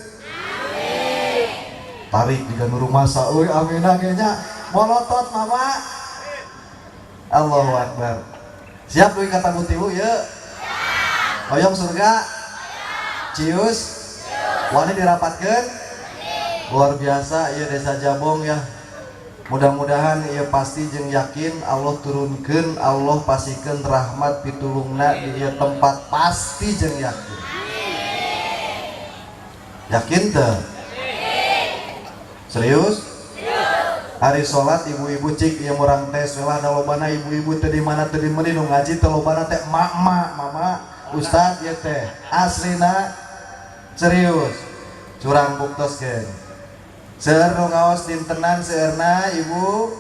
tarik di rumah sauy amin agenya molotot mama Allahu Akbar siap duit kata mutiwu ya hoyong surga cius wani dirapatkan luar biasa ya desa Jabong ya mudah-mudahan ia pasti jeung yakin Allah turunkan Allah pasikeun rahmat pitulungna di ieu tempat pasti jeung yakin teu serius hari sholat ibu-ibu cik ieu murang tes welah lobana ibu-ibu teu di mana teu di meuni nu ngaji teu lobana teh mama ustad ieu teh aslina serius curang buktoskeun seueur nu ngaos dintenan seueurna ibu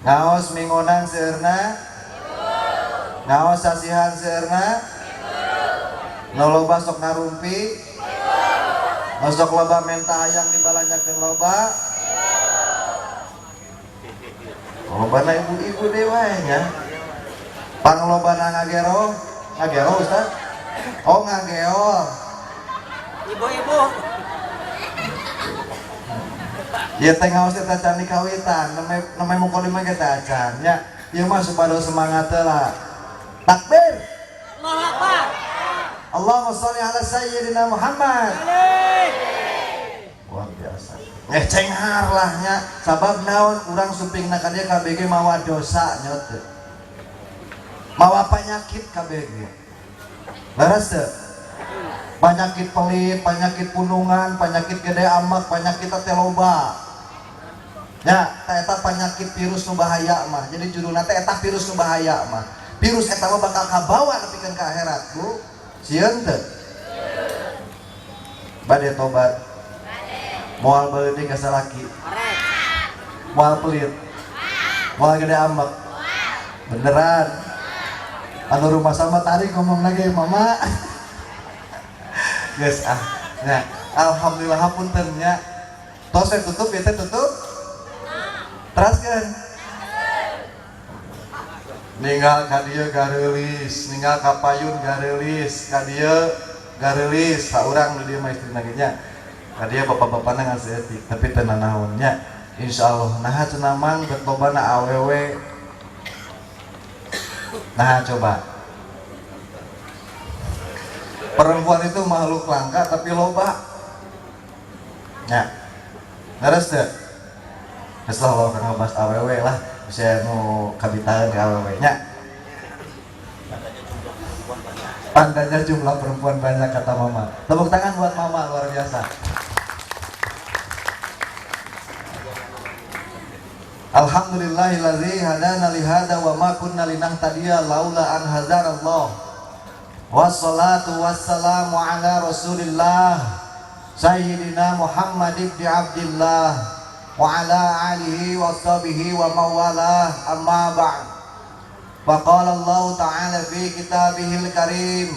ngaos mingonan seueurna ngaos sasihan seueurna nu loba sok ngarumpi nu sok loba menta hayang dibalanyakeun loba lobana ibu-ibu deui wae nya panglobana ngagero ustad oh ngageol ibu-ibu ya teh ngaos teh can dikawitan namanya mukolima kita acan ya ieu mah supaya semangat lah takbir Allahu Akbar Allahumma sholli ala sayyidina Muhammad luar biasa cenghar lah nya sabab naon urang supingna ka dieu KBG mawa dosa nya teh mawa penyakit KBG leres teu penyakit pelit, penyakit punungan, penyakit gede amak, penyakit teh loba. Ya, eta penyakit virus nu bahaya mah. Jadi judulna teh eta virus nu bahaya mah. Virus eta mah bakal kabawa nepikeun ka akhirat, Bu. Sieun teu? Bade tobat. Moal beuleuting ka salaki. Moal pelit. Moal gede amak. Beneran. Anu rumah sama tadi ngomong lagi mama. Guys ya alhamdulillah hapunten nya tos tutup ya teh tutup teraskeun ninggal ka dieu gareulis ninggal ka payun gareulis ka dieu gareulis saurang nu dieu mah istrina ge nya ka dieu bapak-bapana ngaseutik tapi teu nanaon nya insyaallah naha cenah mang betobana awewe nah coba perempuan itu makhluk langka tapi loba ya ngeres deh setelah lo kena bahas awewe lah bisa nu kabitaan ke awewe nya pandanya jumlah perempuan banyak kata mama tepuk tangan buat mama luar biasa Alhamdulillahillazi hadana lihada wa ma kunna linahtadiya laula an hadanallah wassalatu wassalamu ala rasulillah sayyidina Muhammad ibn Abdillah wa ala alihi wa sahbihi wa mawalah amma ba'd faqala Allah ta'ala fi kitabihil karim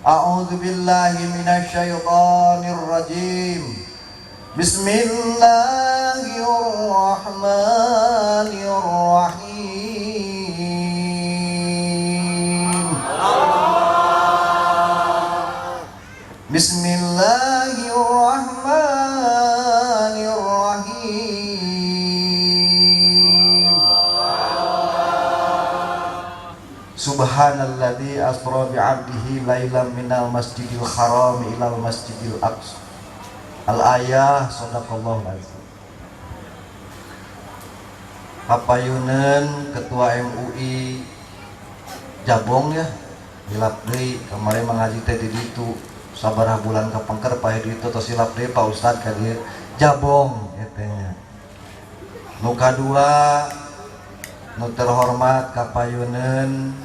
a'udzu billahi minasy syaithanir rajim bismillahirrahmanirrahim Bismillahirrahmanirrahim. Subhanalladzi asra bi'abdihi lailan minal masjidil haram ilal masjidil aqsa. Al-ayah sadaqallahu azim. Papayuneun ketua MUI Jabong ya. Hilap deui kemarin mengaji teh di ditu. Sabarah bulan kapangker pahe ditu tos silap deui Pak Ustad ka dieu Jabong etenya. Nu kadua nu terhormat kapayuneun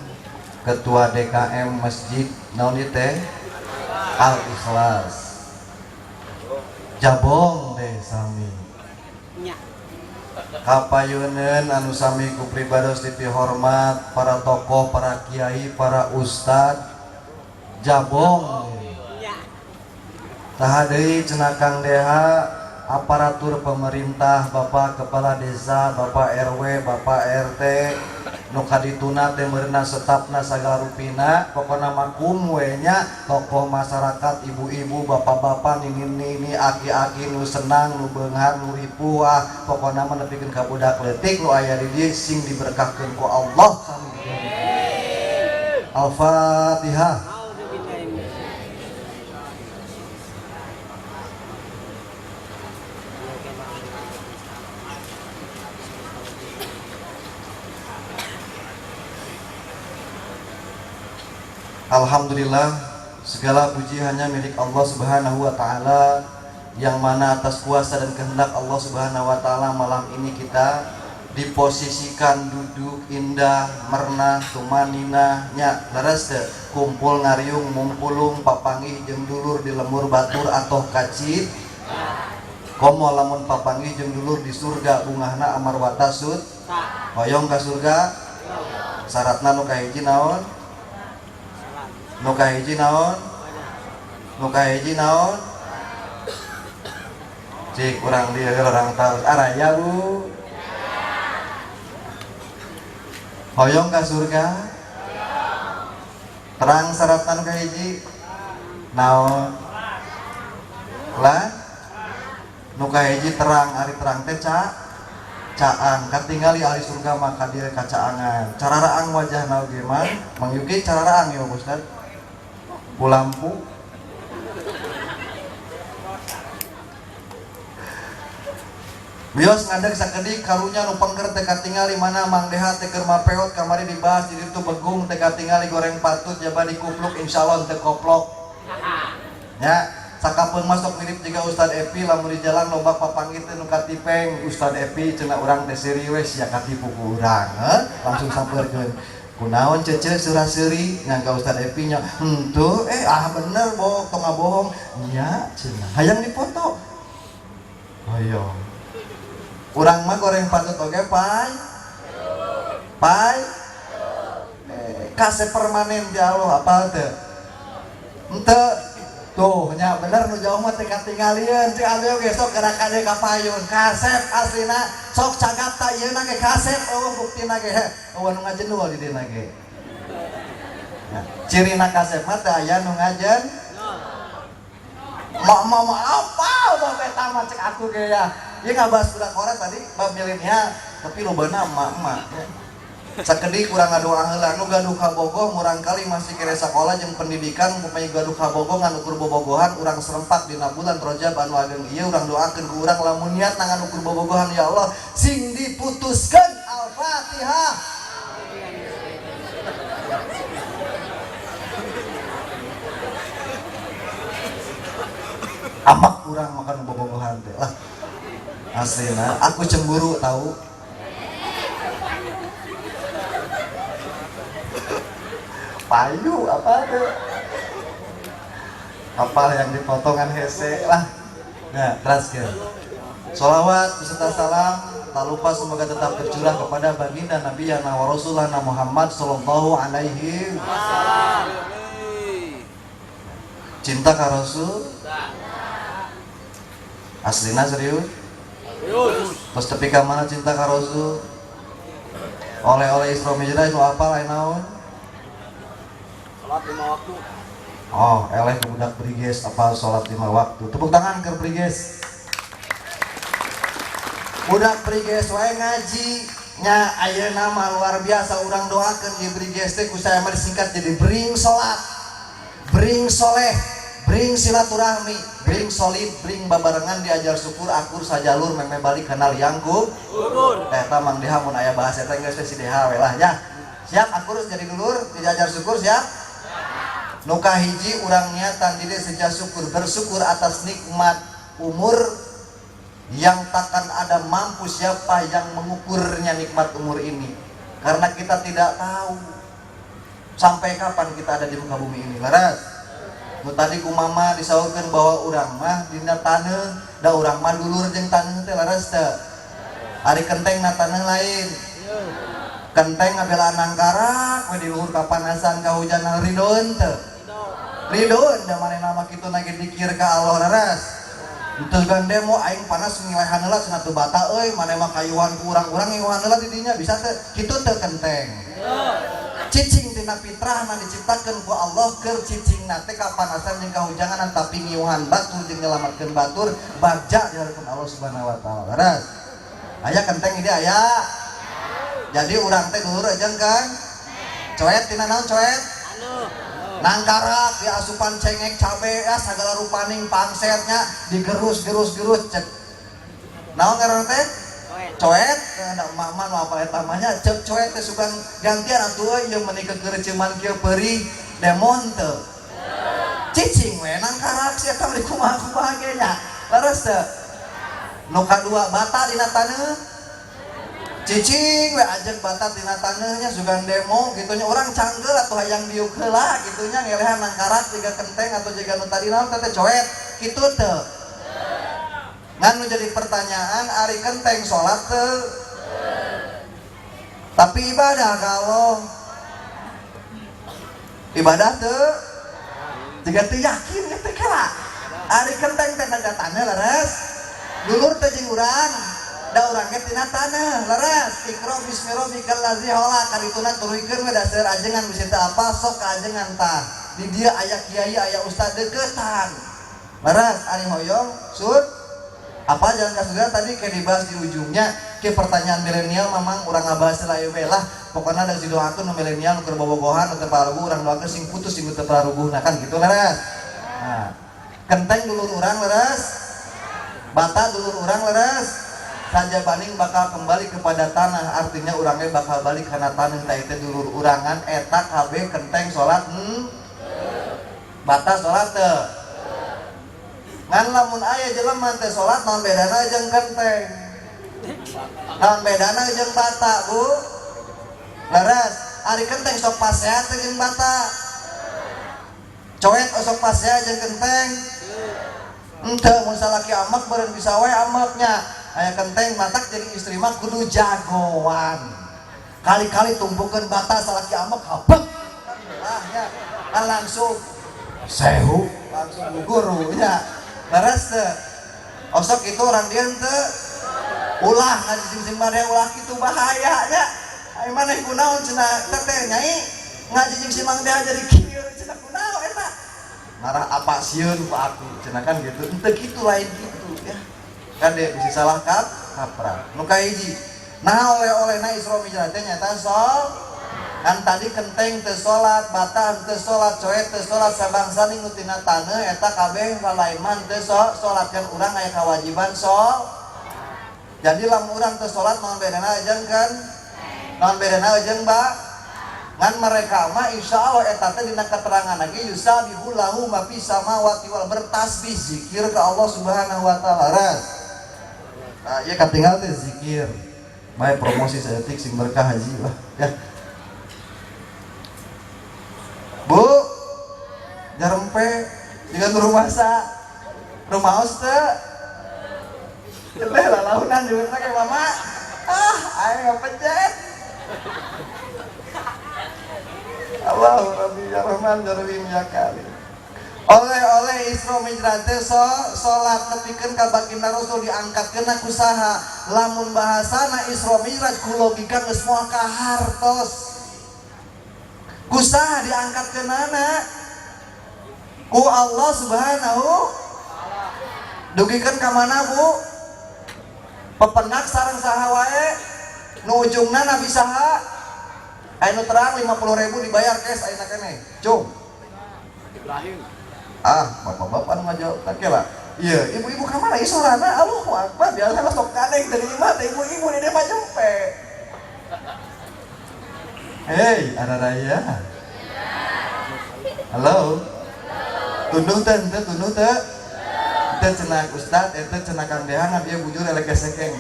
ketua DKM Masjid naon ieu teh Al Ikhlas Jabong deh sami kapayuneun anu sami ku pribados dipihormat para tokoh, para kiai, para ustad Jabong taha deui cenah Kang Deha aparatur pemerintah, Bapak Kepala Desa, Bapak RW, Bapak RT, nu kadituna teh meurna setapna sagala rupina, pokona makum we nya tokoh masyarakat, ibu-ibu, bapak-bapak, nini-nini, aki-aki nu senang, nu beunghar, nu ripuh, pokona mah nepikeun ka budak leutik nu aya di dieu sing diberkahkeun ku Allah. Al-Fatihah. Alhamdulillah, segala puji hanya milik Allah Subhanahu wa taala, yang mana atas kuasa dan kehendak Allah Subhanahu wa taala malam ini kita diposisikan duduk indah, merna, tumanina nya leres teu kumpul ngariung mumpulung papanggih jeung dulur di lemur batur atau kacit. Komo lamun papanggih jeung dulur di surga bungahna amarwata sud. Hoyong ka surga. Syaratna nu kahiji naon? Nu kahiji naon? Nu kahiji naon? Cik urang dieu orang tahu araya Bu. Hoyong ka surga? Terang syaratna nu kahiji naon? Lah? Nu kahiji terang, ari terang teh caang, katingali ahli surga maka dia kacaangan. Cararaang wajahna oge mah, Mang Yuki cararaang ya Ustaz. Ku lampu. Bios ngadeg sakedik karunya nu pengker teh katingali mana Mang Deha teh keur mapeot kamari dibahas di ditu begung teh katingali goreng patut jaba dikupluk insyaallah teu koplok. Nya sakapeung masuk mirip juga Ustad Epi lamun di jalan loba papanggih teh nu katipeng Ustad Epi cenah urang teh seuri we sia katipu ku urang langsung sampeurkeun kunaon cece surah seuri ngangka Ustad Epi nya henteu bener bohong tong bohong nya cenah hayang dipoto ayo urang mah goreng patut oge pai kase permanen di Allah apa teu henteu. Tuh, nya bener nu jauh mah teh katingalieun, cik abi oge sok gerak kade kapayun. Kasep aslina sok cagapta ieu na ge kasep eueuh buktina ge. Eueuh nu ngajenuh di dieu ge. Nah, cirina kasep mah teh aya nu ngajen. Mama apa bab eta mah cek aku ge ya. Ieu ngabahas budak orang tadi bab milenial, tapi lobana emak-emak. Sakedik kurang ngadoa heula nu gaduh kabogoh murang kali masih kere sakola jeung pendidikan upamanya gaduh kabogoh ngan ukur bobogohan urang serempak dina bulan Rajab anu ageng ieu urang doakeun ku urang lamun niat ngan ukur bobogohan ya Allah sing diputuskeun. Al-Fatihah. Amak urang makan bobogohan teh lah aslina aku cemburu tahu. Payu apa tuh? Apa yang dipotongan hese lah. Nah, keras ke. Sholawat beserta salam tak lupa semoga tetap tercurah kepada baginda Nabi yang wa Rasulullah Muhammad sallallahu alaihi wasallam. Cinta ka Rasul? Aslina serius? Terus tepi ka mana cinta ka Rasul? Oleh-oleh Isra Mi'raj nu apa lain naon? Salat 5 waktu. Oh, eleh ke budak Briges apa sholat 5 waktu. Tepuk tangan ke Briges. Budak Briges wae ngaji nya ayeuna mah luar biasa urang doakeun di Briges teh ku saya mah disingkat jadi bring salat, bring soleh, bring silaturahmi, bring solid, bring babarengan diajar syukur akur sajalur meme balik kenal yangku. Eta Mang Deha mun aya bahasa eta geus si Deha we lah ya. Siap akur jadi dulur diajar syukur siap. Nuka hiji urang niatan diri sejak syukur bersyukur atas nikmat umur yang takkan ada mampu siapa yang mengukurnya nikmat umur ini karena kita tidak tahu sampai kapan kita ada di muka bumi ini. Laras nu tadi ku mama disaurkeun bahwa urang mah dina taneuh da urang mah dulur jeung taneuh teh laras teh ari kenteng na taneuh lain kenteng ngabela nangkarak we di luhur kapanasan kahujanan ridoeun teh ridon da manehna mah kitu nage dikir ka Allah laras Itu kan demo aing panas ngilehan heula cenah teu bata euy mana mah kayuhan ku urang-urang ngilehan heula di dinya bisa teu kitu teu kenteng. Cicing tina fitrah na diciptakeun ku Allah keur cicing na teh kapanasan jeung kahujangan tapi ngiuhan batur jeung nyelamatkeun batur bagja di hadapan Allah Subhanahu wa taala. Leres. Aya kenteng ide aya. Jadi urang teh dulur aja kan. Coet tina naon coet? Nangkarak di asupan cengek cabe ya segala rupaning pangsetnya digerus cek naon ngaran teh coet da emak-emak nu apal eta mah nya cek coet teh sugan gantian atuh ieu meuni kekereceman kieu peuri demon teu cicing we nangkarak sia tah kumaha ge nya leres teu nu kadua bata dina taneuh cicing we ajeng batat dina taneuhnya sugan demo gitunya orang canggel atau hayang diuk heula gitunya ngelehan nangkarak jiga kenteng atau jiga nu tadi naon teh coet kitu teu ngan nu jadi pertanyaan ari kenteng salat teu tapi ibadah kalau ibadah teu jiga teu yakin teh kala ari kenteng teh naga taneuh leres dulur teh jeung urang da urang ge tina taneuh leres ikra bismi rabbikal ladzi khalaq karituna turuykeun we daseur ajengan bisi teu apa sok ka ajengan tah di dieu aya kiai aya ustad deukeutan leres ari hoyong sud apa jalan kasugan tadi kayak dibahas di ujungnya ke pertanyaan milenial memang urang ngabahas lah we lah pokona da didoakeun nu milenial nu keur bobogohan nu teu pararuguh urang doakeun sing putus sing teu pararuguh nah kan gitu leres nah kenteng dulur urang leres bata dulur urang leres saja baning bakal kembali kepada tanah artinya urangnya bakal balik karena tanah teh teh dulur urangan eta KB kenteng salat bata salat teu ngan lamun aya jelema teh salat naon bedana jeung kenteng naon bedana jeung bata Bu leres ari kenteng sok pasehat teh jeung bata coet sok pasehat jeung kenteng henteu mun salaki amek beureun bisa we ameknya aya kenteng matak jadi istri mah kudu jagoan kali-kali tumpukeun bata salaki amek habek ah nya kan langsung sehu langsung guru nya leres teu osok itu orang dia teu ulah ngajijing mah ulah kitu bahaya nya ai maneh kunaon cenah teh nyai ngajijing si mang dia jadi kieu cenah kunaon eta marah apa sieun ku aku cenah kan gitu teu kitu lain gitu ya kan dia bisa salah kaprah nu kahiji nah oleh-olehna Isra Mi'raj teh nyata kan tadi kenteng teu salat batan teu salat coet teu salat sabangsaning nu tina taneuh eta kabeh lalaiman teu salat kan urang aya kewajiban jadi lamun urang teu salat naon bedana jeung kan naon bedana jeung ngan mereka mah insyaallah eta teh dina keterangan lagi yusabihu lahu ma fis samawati wal bertasbih zikir ke Allah Subhanahu wa taala ras nah ieu katinggal teh zikir bae promosi saeutik sing berkah haji lah ya Bu jarempe dengan rumah os teh teh lalaunan diurang ke mama aing ngapecet Allahu Rabbi ya Rahman ya Rahim ya Karim oleh Isra Mi'raj teh salat nepikeun ka baginda Rasul diangkatkeun ku saha lamun bahasana Isra Mi'raj ku logika geus moal ka hartos ku saha diangkatkeunana ku Allah Subhanahu dugikeun ka mana Bu pepenak sareng saha wae nu ujungna nabi saha anu terang 50.000 dibayar cash ayeuna keneh cung Ibrahim bapak-bapak nu ngajawab tak kela iya ibu-ibu ka mana ieu sorana Allahu Akbar biasa mah sok kadeng teh imah teh ibu-ibu di dieu mah jempe hei araraya halo tunduh teh teh cenah ustad teh cenah kang dehangan ieu bujur elek sekeng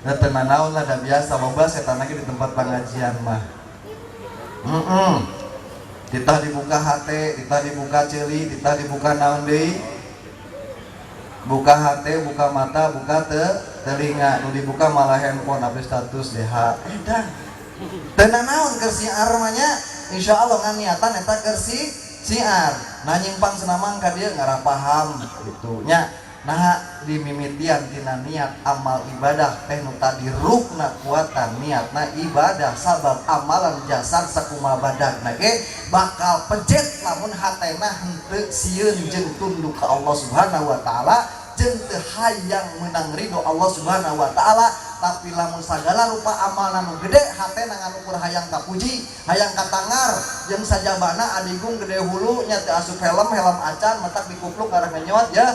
da teu naon lah da biasa loba setan lagi di tempat pengajian mah ditah dibuka hate, ditah dibuka celi, ditah dibuka naon deui buka hate, buka mata, buka telinga nu dibuka malah handphone update status DH edan teu naon keur siar mah nya insyaallah ngan niatan eta keur siar nah nyimpang senamang ka dieu ngarah paham gitu nya nah dimimitian tina niat amal ibadah teh nu tadi rukna kuatan niatna ibadah sabab amalan jasad sakumaha badagna ge bakal pejet lamun hatena henteu sieun jeung tunduk ka Allah Subhanahu wa taala jeung teu hayang meunang ridho Allah Subhanahu wa taala. Tapi lamun sagala rupa amal nu gede hatena nganukur hayang kapuji hayang katangar jeung sajabana adigung gede hulu nya teu asup helm acan matak dikupluk karena ngenyot ya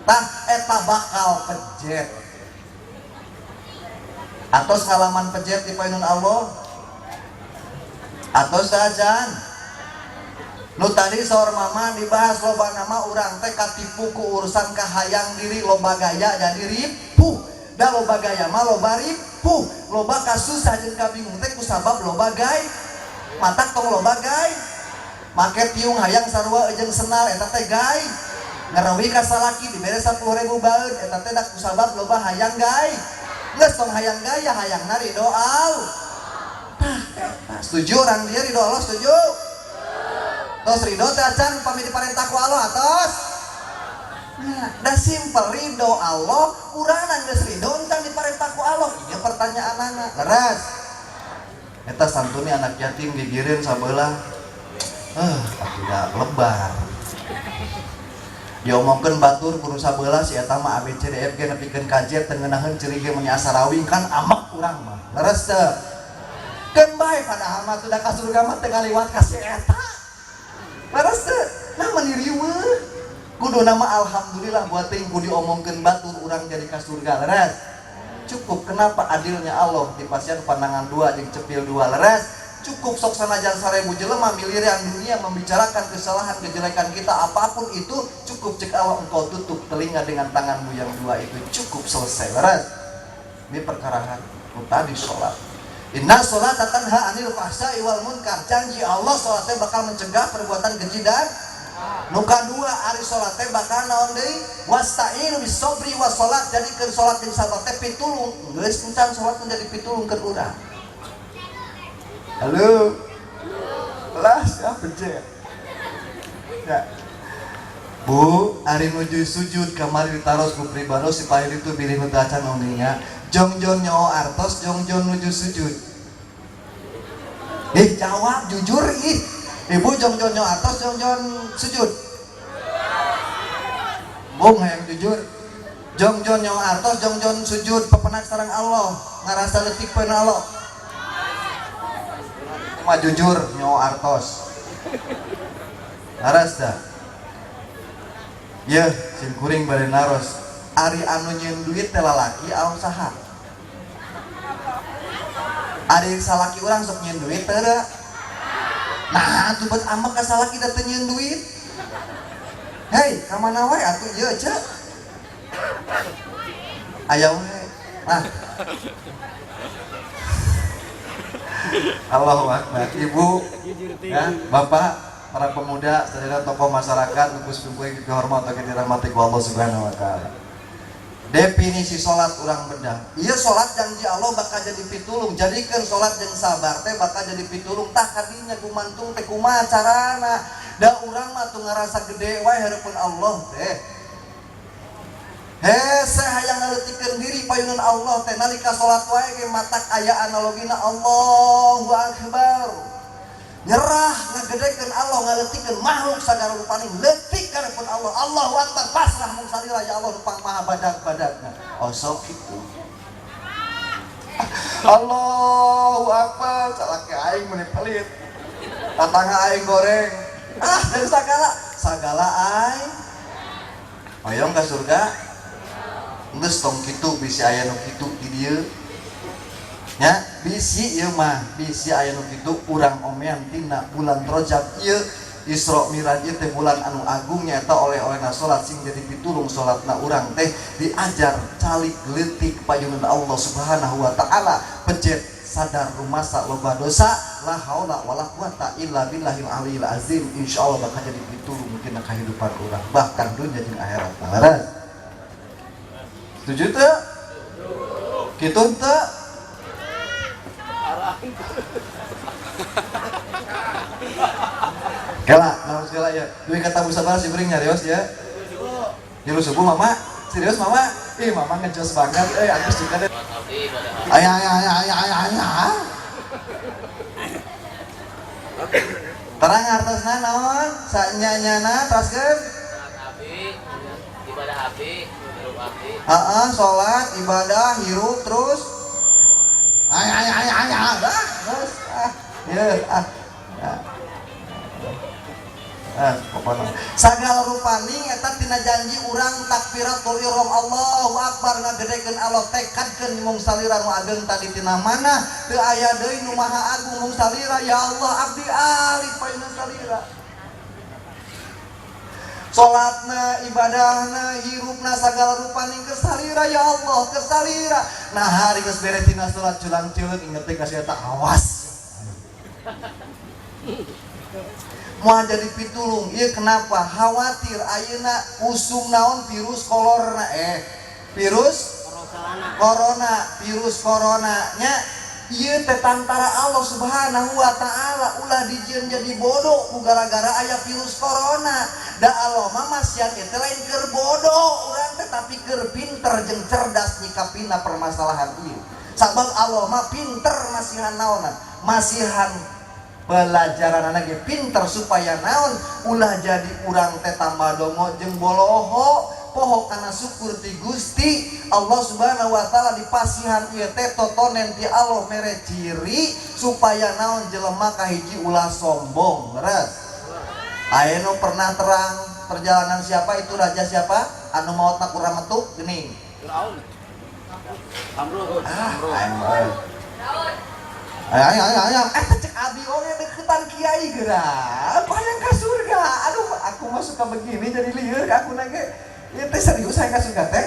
tah eta bakal pejet atau ngalaman pejet di painun Allah atau sajan nu tadi saur mama dibahas loba nama urang teh katipu ku urusan kahayang diri loba gaya jadi ripuh da loba gaya mah loba ripuh loba kasusah jeung kabingung teh kusabab loba gay matak tong loba gay make piung hayang sarua jeung senal eta teh gay ngarawi ka salaki dibere 10.000 baeud eta teh dak kusabab loba hayang gay geus tong hayang gaya hayangna ridho Allah. Setuju orang dia ridho Allah setuju? Tos ridho teh acan pami diparentah ku Allah atos. Nah, da simpel ridho Allah, urang geus ridho encan diparentah ku Allah. Ieu pertanyaanna. Leres. Eta santuni anak yatim digireun sabeula. Tidak lebar. Diomongkeun batur kudu sabeula si eta mah ABCDFG nepikeun kajet teu ngeunaheun ciri ge meni asarawing kan amak urang mah. Leres teu? Keun bae padahal mah teu da ka surga mah teu ngaliwat ka si eta. Leres teu? Nah meni riweuh. Kudu nama alhamdulillah buat teuing ku diomongkeun batur urang jadi ka surga. Leres? Cukup kenapa adilnya Allah di pasien pandangan dua jeung cepil dua. Leres? Cukup sok sanajan 1000 jelema miliaran dunia membicarakan kesalahan kejelekan kita apapun itu cukup cek Allah engkau tutup telinga dengan tanganmu yang dua itu cukup selesai. Leres? Ini perkarahan tadi sholat. Inna sholat tanha anil fahsya'i wal munkar. Janji Allah sholatnya bakal mencegah perbuatan keji dan nuka dua ari sholatnya bakal naon deui wasta'inu bis sabri was sholat. Jadikeun sholat jeung sabar teh pitulung. Geus encan sholat menjadi pitulung keur urang. Halo, kelas ya pencet. Ya, Bu, hari nuju sujud kamari ditaros ku pribadi si pair itu pilih nutacan oninya. Jongjon nyawa artos, jongjon nuju sujud. Jawab jujur Ibu jongjon nyawa artos, jongjon sujud. Bung yang jujur. Jongjon nyawa artos, jongjon sujud pepenak sareng Allah, ngarasa letik peun Allah. Mah jujur nyawa artos aras dah ya sin kuring bari naros ari anu nyieun duit teh lalaki aon saha ari salaki urang sok nyieun duit teh da nah atuh bet amek ka salaki da teu nyieun duit hei ka mana wae atuh ieu ceuk aya we nah Allahu Akbar. Ibu, ya, Bapak, para pemuda, saudara tokoh masyarakat, lugus pimpinan kehormatan yang dirahmati Allah Subhanahu wa taala. Definisi salat urang bedah. Ieu salat janji Allah bakal jadi pitulung. Jadikeun salat jeung sabar teh bakal jadi pitulung. Tah kadinya gumantung teh kumaha carana. Da urang mah tuh ngarasa gede wae hareupeun Allah teh. Hese hayang ngaleutikeun diri payunan Allah teh nalika salat wae ge matak aya analogina Allahu Akbar. Nyerah ngagedekeun Allah ngaleutikeun makhluk sagala rupani leutik karepun Allah. Allahu Akbar pasrah mung salira ya Allah rupang maha badag-badagna. Oh sok kitu. Allahu Akbar salaki aing meuni pelit. Tatangga aing goreng. Dari sagala aing. Hoyong ka surga. Geus tong kitu bisi aya nu kitu di dieu nya bisi ieu mah bisi aya nu kitu urang omean tina bulan Rajab ieu Isra Miraj ieu teh bulan anu agung nyaeta oleh-olehna salat sing jadi pitulung salatna urang teh diajar calik leutik payungan Allah Subhanahu wa taala pejet sadar rumasa loba dosa la haula wala quwata illa billahil aliyil azim insyaallah bakal jadi pitulung tina kahidupan urang bahkan dunya jeung akhirat. Laras setuju teu? Kitu teu? Kela, naon segala ya. Duit kata musabara si bring nyarios ya. Juru subuh mama, serius mama? Ih mama ngejos banget, Agus juga deh. Ayah. Terang artosna naon? Sanyanyana teruskeun. Ibadah abdi, hirup abdi. Salat, ibadah, hirup terus. Ayah. Terus pokoknya sagala rupani eta tina janji urang takbiratul ihram Allahu akbar ngagedekeun Allah tekadkeun mung salira nu ageung tadi tina mana teu aya deui nu maha agung mung salira ya Allah abdi alif paina salira salatna ibadahna hirupna sagala rupani ke salira ya Allah ke salira nah hari geus beres tina salat culang-culeuk inget teh ka eta awas mau jadi pitulung, iya kenapa? Khawatir ayeuna usum naon virus kolorna virus corona nya ieu teh tantara Allah Subhanahu wa taala ulah dijieun jadi bodoh ku gara-gara aya virus corona. Da Allah mah masih teh lain keur bodoh urang teh tapi keur pinter jeung cerdas nyikapina permasalahan ieu. Sabab Allah mah pinter masihan naonan, masihan pelajaran anak ge pinter supaya naon ulah jadi urang teh tambah dongo jeung boloho poho kana syukur ti Gusti Allah Subhanahu wa taala dipasihan ieu teh totonen ti Allah mere ciri supaya naon jelema kahiji ulah sombong beres aya nu pernah terang perjalanan siapa itu raja siapa anu maotna kurang metuk geuning Firaun. Amrun. Ayam, cek abi oge deketan kiai geura. Bayang ka surga. Aduh, aku mah suka begini jadi lieur ka aku nage. Ieu teh serius hayang ka surga teh.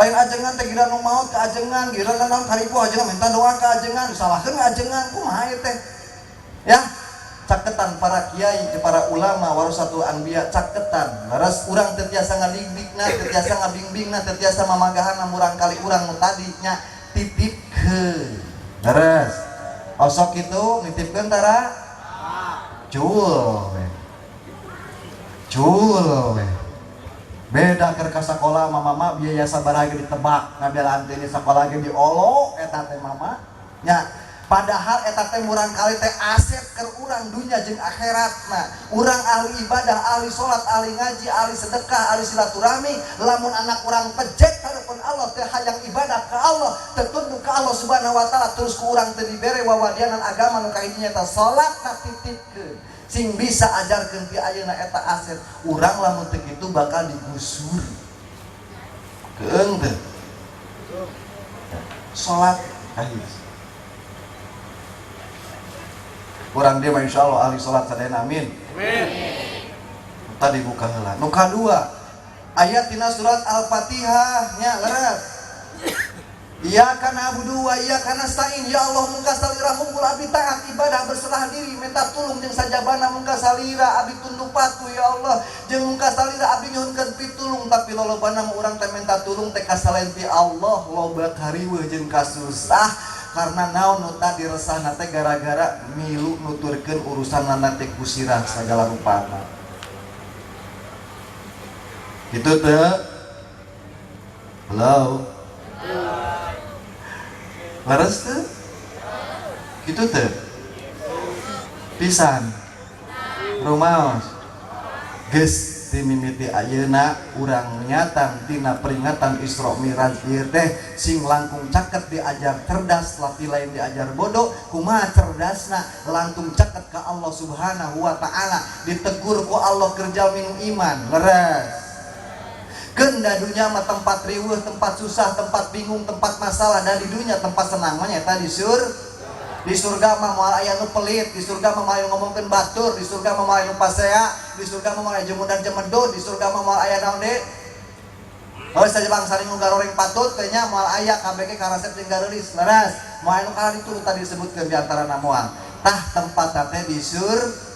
Lain ajengan teh gira nu maot ka ajengan, gira naon karibu ajengan minta doa ka ajengan, salahkeun ajengan kumaha ieu teh. Ya, caketan para kiai, para ulama warasatul anbiya caketan. Laras urang teu tiasa ngadikdikna, teu tiasa ngabimbingna, teu tiasa mamagahanna murang kali urang nu tadi nya titipkeun. Terus, osok itu nitipkan tara cul beda keur ka sakola mama biaya sabaraha ditebak ngabelaan teh sakola ge diolo eta teh mama nya padahal eta teh murang kali teh aset keur urang dunya jeung akhiratna urang ahli ibadah ahli salat ahli ngaji ahli sedekah ahli silaturahmi lamun anak urang pejek hareupeun Allah teh hayang ibadah ka Allah teu tunduk ka Allah Subhanahu wa taala terus ku urang teu dibere wawadianan agama nu kahiji nyaeta salat katitipkeun sing bisa ajarkeun ti ayeuna eta aset urang lamun teu kitu bakal digusur keung teh salat kahiji urang dia insya Allah ahli sholat sadayana amin. Amin. Tadi buka heula. Nu kadua ayat tina surat Al-Fatihah nya leres. Iyyaka na'budu wa iyyaka nasta'in ya Allah mungka salira hungkul abdi taat ibadah berserah diri minta tulung jeung sajabana mungka salira abdi tunduk patuh ya Allah jeung mungka salira abdi nyuhunkeun pitulung tapi lolobana mah urang teh minta tulung teh ka selain ti Allah loba kariweuh jeung kasusah karena naon nu tadi resahna teh gara-gara milu nuturkeun urusanna teh kusirah sagala rupana. Kitu teh. Halo. Laras teh? Kitu teh. Pisan. Rumaos. Geus mimiti ayeuna urang nyatan tina peringatan Isra Mi'raj ieu teh sing langkung caket diajar cerdas lapi lain diajar bodoh kumaha cerdasna langkung caket ka Allah Subhanahu wa taala ditegur ku Allah kerja minum iman leres keun da dunya mah tempat riweuh tempat susah tempat bingung tempat masalah da di dunya tempat senang mah nya di surga mah moal aya nu pelit, di surga mah moal ngomongkeun batur, di surga mah moal nu pasea, di surga mah moal jemudan jemedot, di surga mah moal aya naon deui. Heuh saja bang saring nu garoreng patut teh nya moal aya KBG karasep jeung gareulis. Leres, moal anu kala ditu tadi disebutkeun di antarana moal. Tah tempat teh di surga.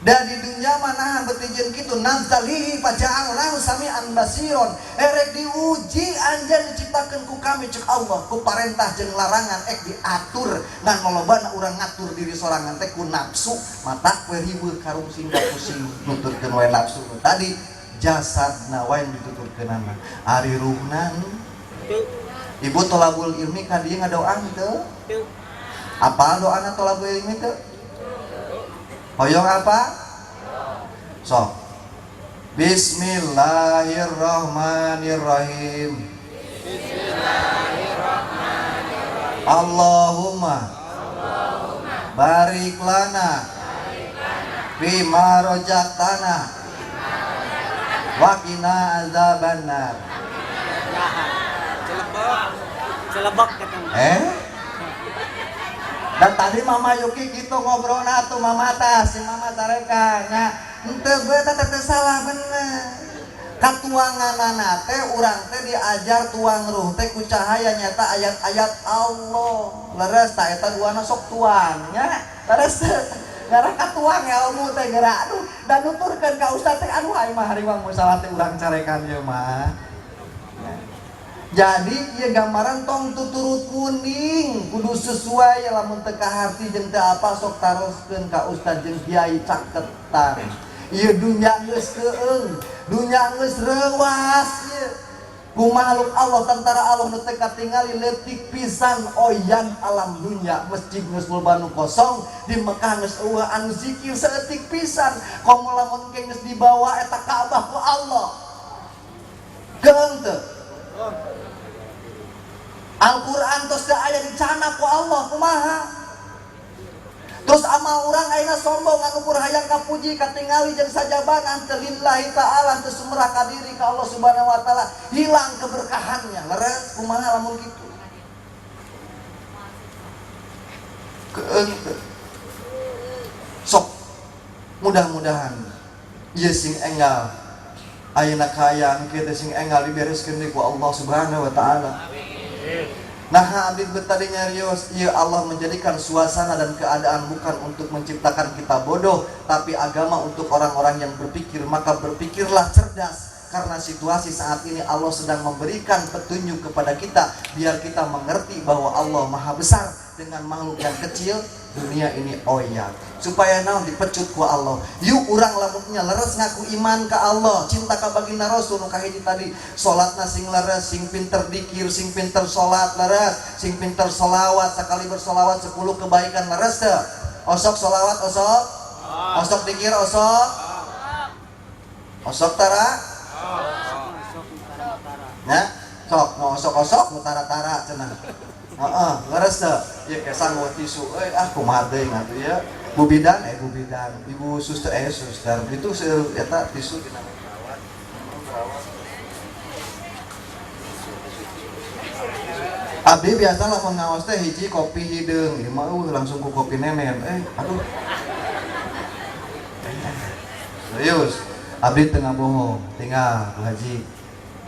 Da di dunya manahan betijieun kitu nazalihi faja'alnahu sami'an basiron erek diuji anjeun diciptakeun ku kami cek Allah ku parentah jeung larangan diatur ngan lolobana urang ngatur diri sorangan teh ku nafsu matak we riweuh karung singga pusing nuturkeun we nafsu tadi jasadna wae dituturkeunana ari ruhna ibu tolabul ilmi ka dieu ngadoan teu apa doana tolabul ilmi teu hoyong apa sok Bismillahirrahmanirrahim Allahumma barik lana bima rojaktana wa qina azabannar. Celebok ketemu. Dan tadi Mama Yuki gitu ngobrol tuh Mama si Mama Tareka nya henteu beuta teh salah bener. Katuanganana teh urang teh diajar tuang ruh teh ku cahaya nyata ayat-ayat Allah. Leres ta eta duana sok tuangnya. Leres gara katuang ilmu teh gara aduh dan nuturkeun ka ustaz teh aduh ai mah hariwang masalah teh urang carekan ieu mah. Jadi ieu gambaran tong tuturut kuning kudu sesuai lamun teu kaharti jeung teu apa sok taroskeun ka ustaz jeung kiai caketan. Ieu dunya geus keung, dunya geus reuwas ieu. Ku makhluk Allah tentara Allah nu teu katingali leutik pisan oyan alam dunya. Masjid geus loba nu kosong, di Mekah geus eueuh anu zikir saeutik pisan. Komo lamun geus dibawa eta Ka'bah ku Allah. Keung teu? Al-Quran tos da aya dicana ku Allah kumaha. Terus amal urang ayeuna sombong anu kur hayang kapuji katingali jeung sajabanan teu lillahi ta'ala teu sumrah ka diri ka Allah Subhanahu wa taala hilang keberkahannya. Leres kumaha lamun kitu. Sok mudah-mudahan ieu sing enggal ayeuna kaya kieu teh sing enggal dibereskeun ku Allah Subhanahu wa taala. Nah abdi tadi nyarios, ya Allah menjadikan suasana dan keadaan bukan untuk menciptakan kita bodoh, tapi agama untuk orang-orang yang berpikir. Maka berpikirlah cerdas, karena situasi saat ini Allah sedang memberikan petunjuk kepada kita, biar kita mengerti bahwa Allah maha besar dengan makhluk yang kecil. Dunia ini oyak supaya naon dipecut ku Allah. Yuk urang lamunnya leres ngaku iman ka Allah, cinta ka baginda Rasul nu kahiji tadi, salatna sing leres, sing pinter dikir, sing pinter salat leres, sing pinter sholawat, sekali bersolawat 10 kebaikan leres teu. Osok sholawat osok, osok dikir osok, osok tara, ya, sok mau osok-osok nu tara-tara cenah. Leres teh, ya kesang buat tisu, kumaha deui ngatu ya, Bu Bidan, Bu Bidan, Ibu Suster, Suster, itu eta tisu dina perawat. Abdi biasa lamun ngaos teh hiji kopi hideung, ieu mah langsung ku kopi nenen, aduh. Serius, abdi teu ngabohong, tinggal Bu Haji.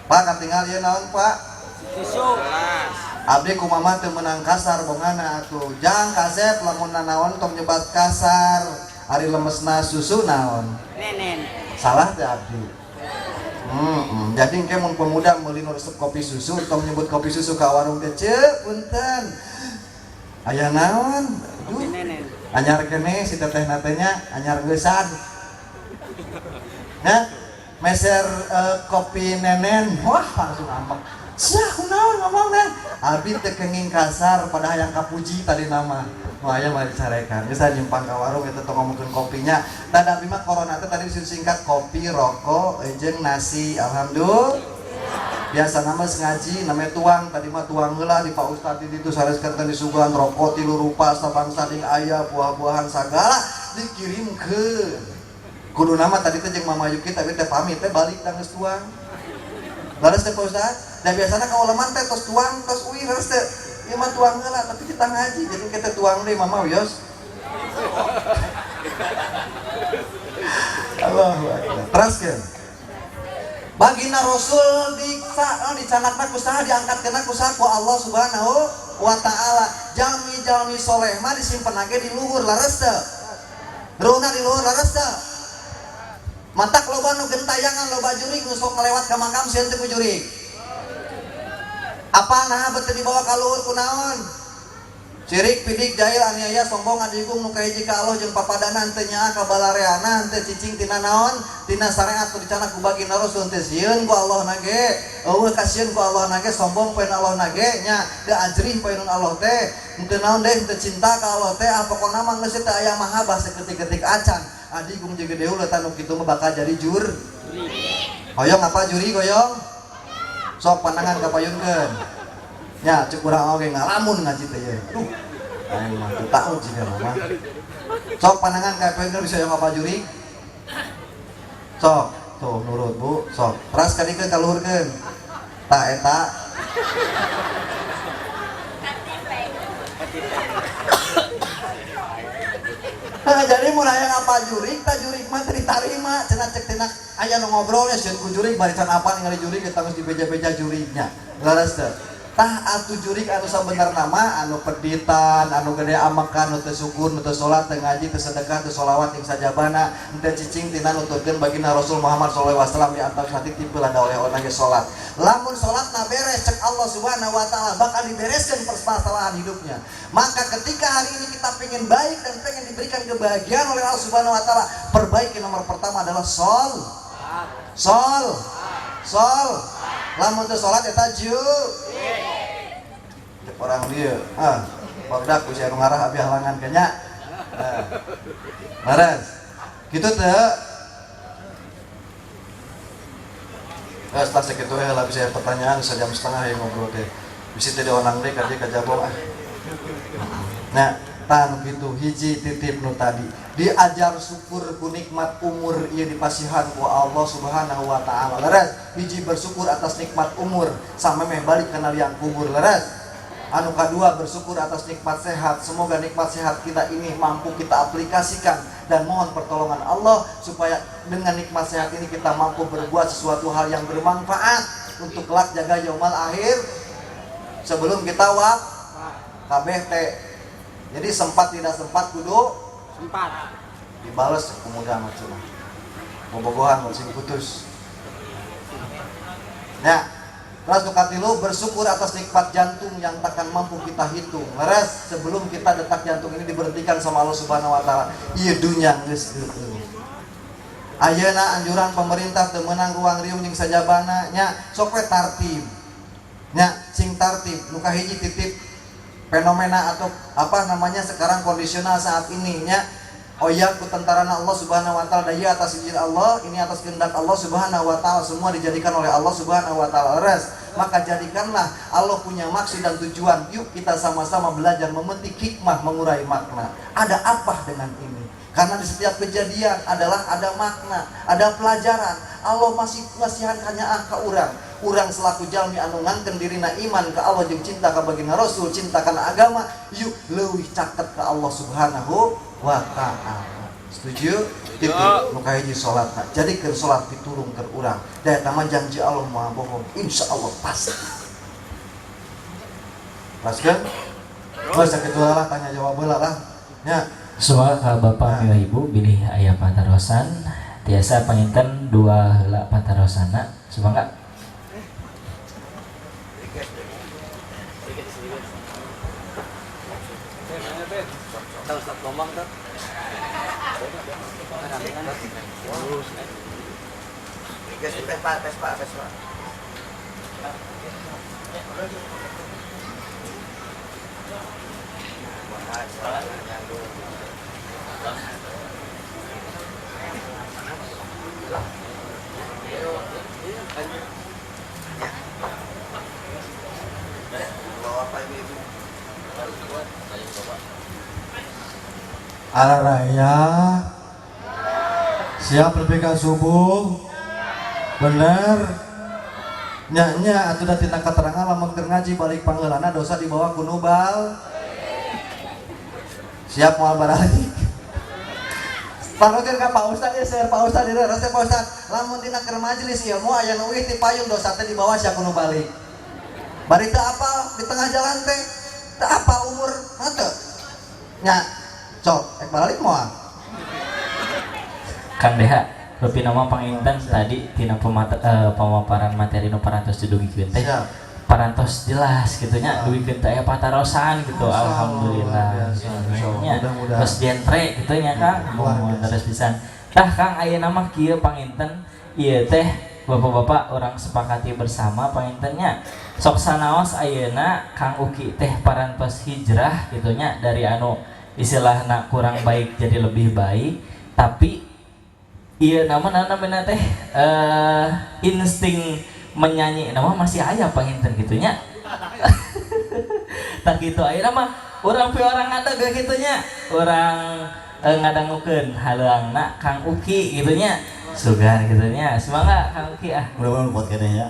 Pak katinggal ieu naon, Pak? Tisu. Abdi ku mama teu menang kasar bongana atuh. Jang kasep lamun naon tong nyebat kasar. Ari lemesna susu naon? Nenen. Salah teh abdi. Jadi engke mun pemuda meuli nu resep kopi susu tong nyebut kopi susu ka warung teh ceuk punten. Aya naon? Kopi nenen. Anyar keneh si tetehna teh nya anyar geusan. Nah, meser kopi nenen. Wah, langsung ambek. Sia kunaon ngomongna? Abi teh kenging kasar pada hayang kapuji tadi nama. Wah aya mah dicarekan. Geus nyimpang ka warung eta tong ngomongkeun kopinya. Dan abi mah corona teh tadi singkat kopi, rokok, jeung nasi. Alhamdulillah. Biasa nama ngaji, namanya tuang. Tadi mah tuang heula di Pak Ustad di ditu sareskeun teh disuguhan rokok 3 rupa sabangsa ding aya buah-buahan sagala dikirimkeun. Kudu nama tadi teh jeung Mama Yuki tapi teh pamit teh balik da geus tuang. Laras teh Pak Ustad, dan biasanya kalau leman teh tos tuang, tos uih laras teh, ieu mah tuang heula, tapi kita ngaji, jadi kita tuang deui Mama Wios. Allahu Akbar. Teruskeun. Baginda Rasul dicanakna ku saha diangkatkeunna ku saha ku Allah Subhanahu wa taala. Jalmi-jalmi soleh mah disimpenake di luhur laras teh. Ruhna di luhur laras teh. Matak loba nu gentayangan loba jurig nu sok ngelewat ka makam sieun teu ku jurig. Apa nah beuteung dibawa ka luhur kunaon? Sirik pidik jahil aniaya sombong adigung nu kahiji ka Allah jeung papadanan teu nyaa ka balareana teu cicing tina naon tina syariat nu dicana ku baginda Rasul teu sieun ku Allah nage eueuh kasieun ku Allah nage sombong poeun Allah nage nya teu ajrih poeun Allah teh teu naon deui teu cinta ka Allah teh pokona mah geus teu aya mahabah saketik-ketik acan adigung jeung gede ulah tanu kitu mah bakal jadi hoyong apa juri goyong sok pandangan kapayunkeun nya cek urang oge ngalamun ngaji teh ye. Duh. Aing mah teu tahu jiga mah. Sok pandangan ka pengen bisa yang apa juri? Sok, tuh nurut Bu, sok. Teras kadikeun kaluhurkeun. Tah eta. Jadi mulai yang apa jurik, tak jurik mah diterima, cenah cek tina aya nu ngobrolnya sieun ku jurik barisan apa ningali jurik kita geus dibeja-beja juriknya. Leres teu? Tah atuh jurik anu sabener nama anu peditan anu gede amakan anu teu syukur teu salat teu ngaji teu sedekah teu sholawat jeung sajabana teu cicing tina nuturkeun baginda Rasul Muhammad sallallahu alaihi wasallam di antar hati tipe lada oleh-oleh ge salat lamun salatna beres cek Allah Subhanahu wa taala bakal dibereskeun permasalahan hidupnya maka ketika hari ini kita pengen baik dan pengen diberikan kebahagiaan oleh Allah Subhanahu wa taala perbaiki nomor pertama adalah sol lamun teu salat eta orang dia barudak usia nu ngarah abi halangan kenya laras kitu teu setelah segitu lah bisa pertanyaan sejam setengah yang ngobrol teh bisa teh onang deh ka dia kajabong nah tan kitu hiji titip nu tadi diajar syukur ku nikmat umur ieu dipasihan ku Allah Subhanahu wa taala laras hiji bersyukur atas nikmat umur samemeh balik kana liang kubur laras anu kedua bersyukur atas nikmat sehat semoga nikmat sehat kita ini mampu kita aplikasikan dan mohon pertolongan Allah supaya dengan nikmat sehat ini kita mampu berbuat sesuatu hal yang bermanfaat untuk kelak jaga yaumul akhir sebelum kita kabeh teh jadi sempat tidak sempat kudu Sempat. dibales kemudian macam bobogohan sing putus ya. Terus nukatilu bersyukur atas nikmat jantung yang takkan mampu kita hitung. Leres sebelum kita detak jantung ini diberhentikan sama Allah Subhanahu wa taala. Ieu dunya geus heueuh. Ayeuna anjuran pemerintah teu meunang ruang riung jeung sajabana nya sok we tartib. Nya sing tartib nu kahiji titip fenomena atau apa namanya sekarang kondisional saat ini nya oyak ku tentarana Allah Subhanahu wa taala daya atas izin Allah ini atas kehendak Allah Subhanahu wa taala semua dijadikan oleh Allah Subhanahu wa taala res maka jadikanlah Allah punya maksud dan tujuan yuk kita sama-sama belajar memetik hikmah mengurai makna ada apa dengan ini karena di setiap kejadian adalah ada makna ada pelajaran Allah masih hanya ka urang selaku jalmi anu ngangkeun dirina iman ka Allah jeung cinta ka baginda Rasul cinta kana agama yuk leuwih caket ka Allah Subhanahu wa ta'ala setuju? Itu nu kahiji salatna jadikeun salat piturung keur urang da eta mah janji Allah moal bohong insyaallah pasti paskeun geus sakitu lah tanya jawab heula lah nya semua ka Bapak mila Ibu bilih aya patarosan tiasa panginten dua heula patarosana semoga Tahu stop ngomong tuh. Pespa. Ala raya siap lebih subuh bener nya atuh da tina katerangan lamun keur ngaji balik panggeulana dosa dibawa ku nubal siap moal baralik parutin ka Pak Ustad ya saya Pak Ustad ya rasa Pak Ustad lamun tina keur majelis ieu moal aya nu ti payung dosa teh dibawa sia ku nu balik bari teu apal di tengah jalan teh teu apa umur henteu nya cok balik moal Kang Deha lebih nama panginten tadi tina pemaparan materi nu parantos didugikeun teh parantos jelas gitunya duikeun teh aya patarosan gitu. Masya Allah, Alhamdulillah luar biasa, Masya Allah. nya Mudah-mudahan. terus genre gitu nya Kang Luar mohon biasa. terus pisan tah Kang ayeuna mah kieu panginten ieu teh bapak-bapak orang sepakati bersama pangintennya sok sanaos ayeuna Kang Uki teh parantos hijrah gitunya dari anu istilahna kurang baik jadi lebih baik tapi iya namanya teh insting menyanyi nama masih aya panginten gitunya tak gitu ayeuna mah urang pi orang ngadeg gitunya orang ngadangukeun haleungna Kang Uki gitunya sugan gitunya semangat Kang Uki ah mudah-mudahan buat kene ya.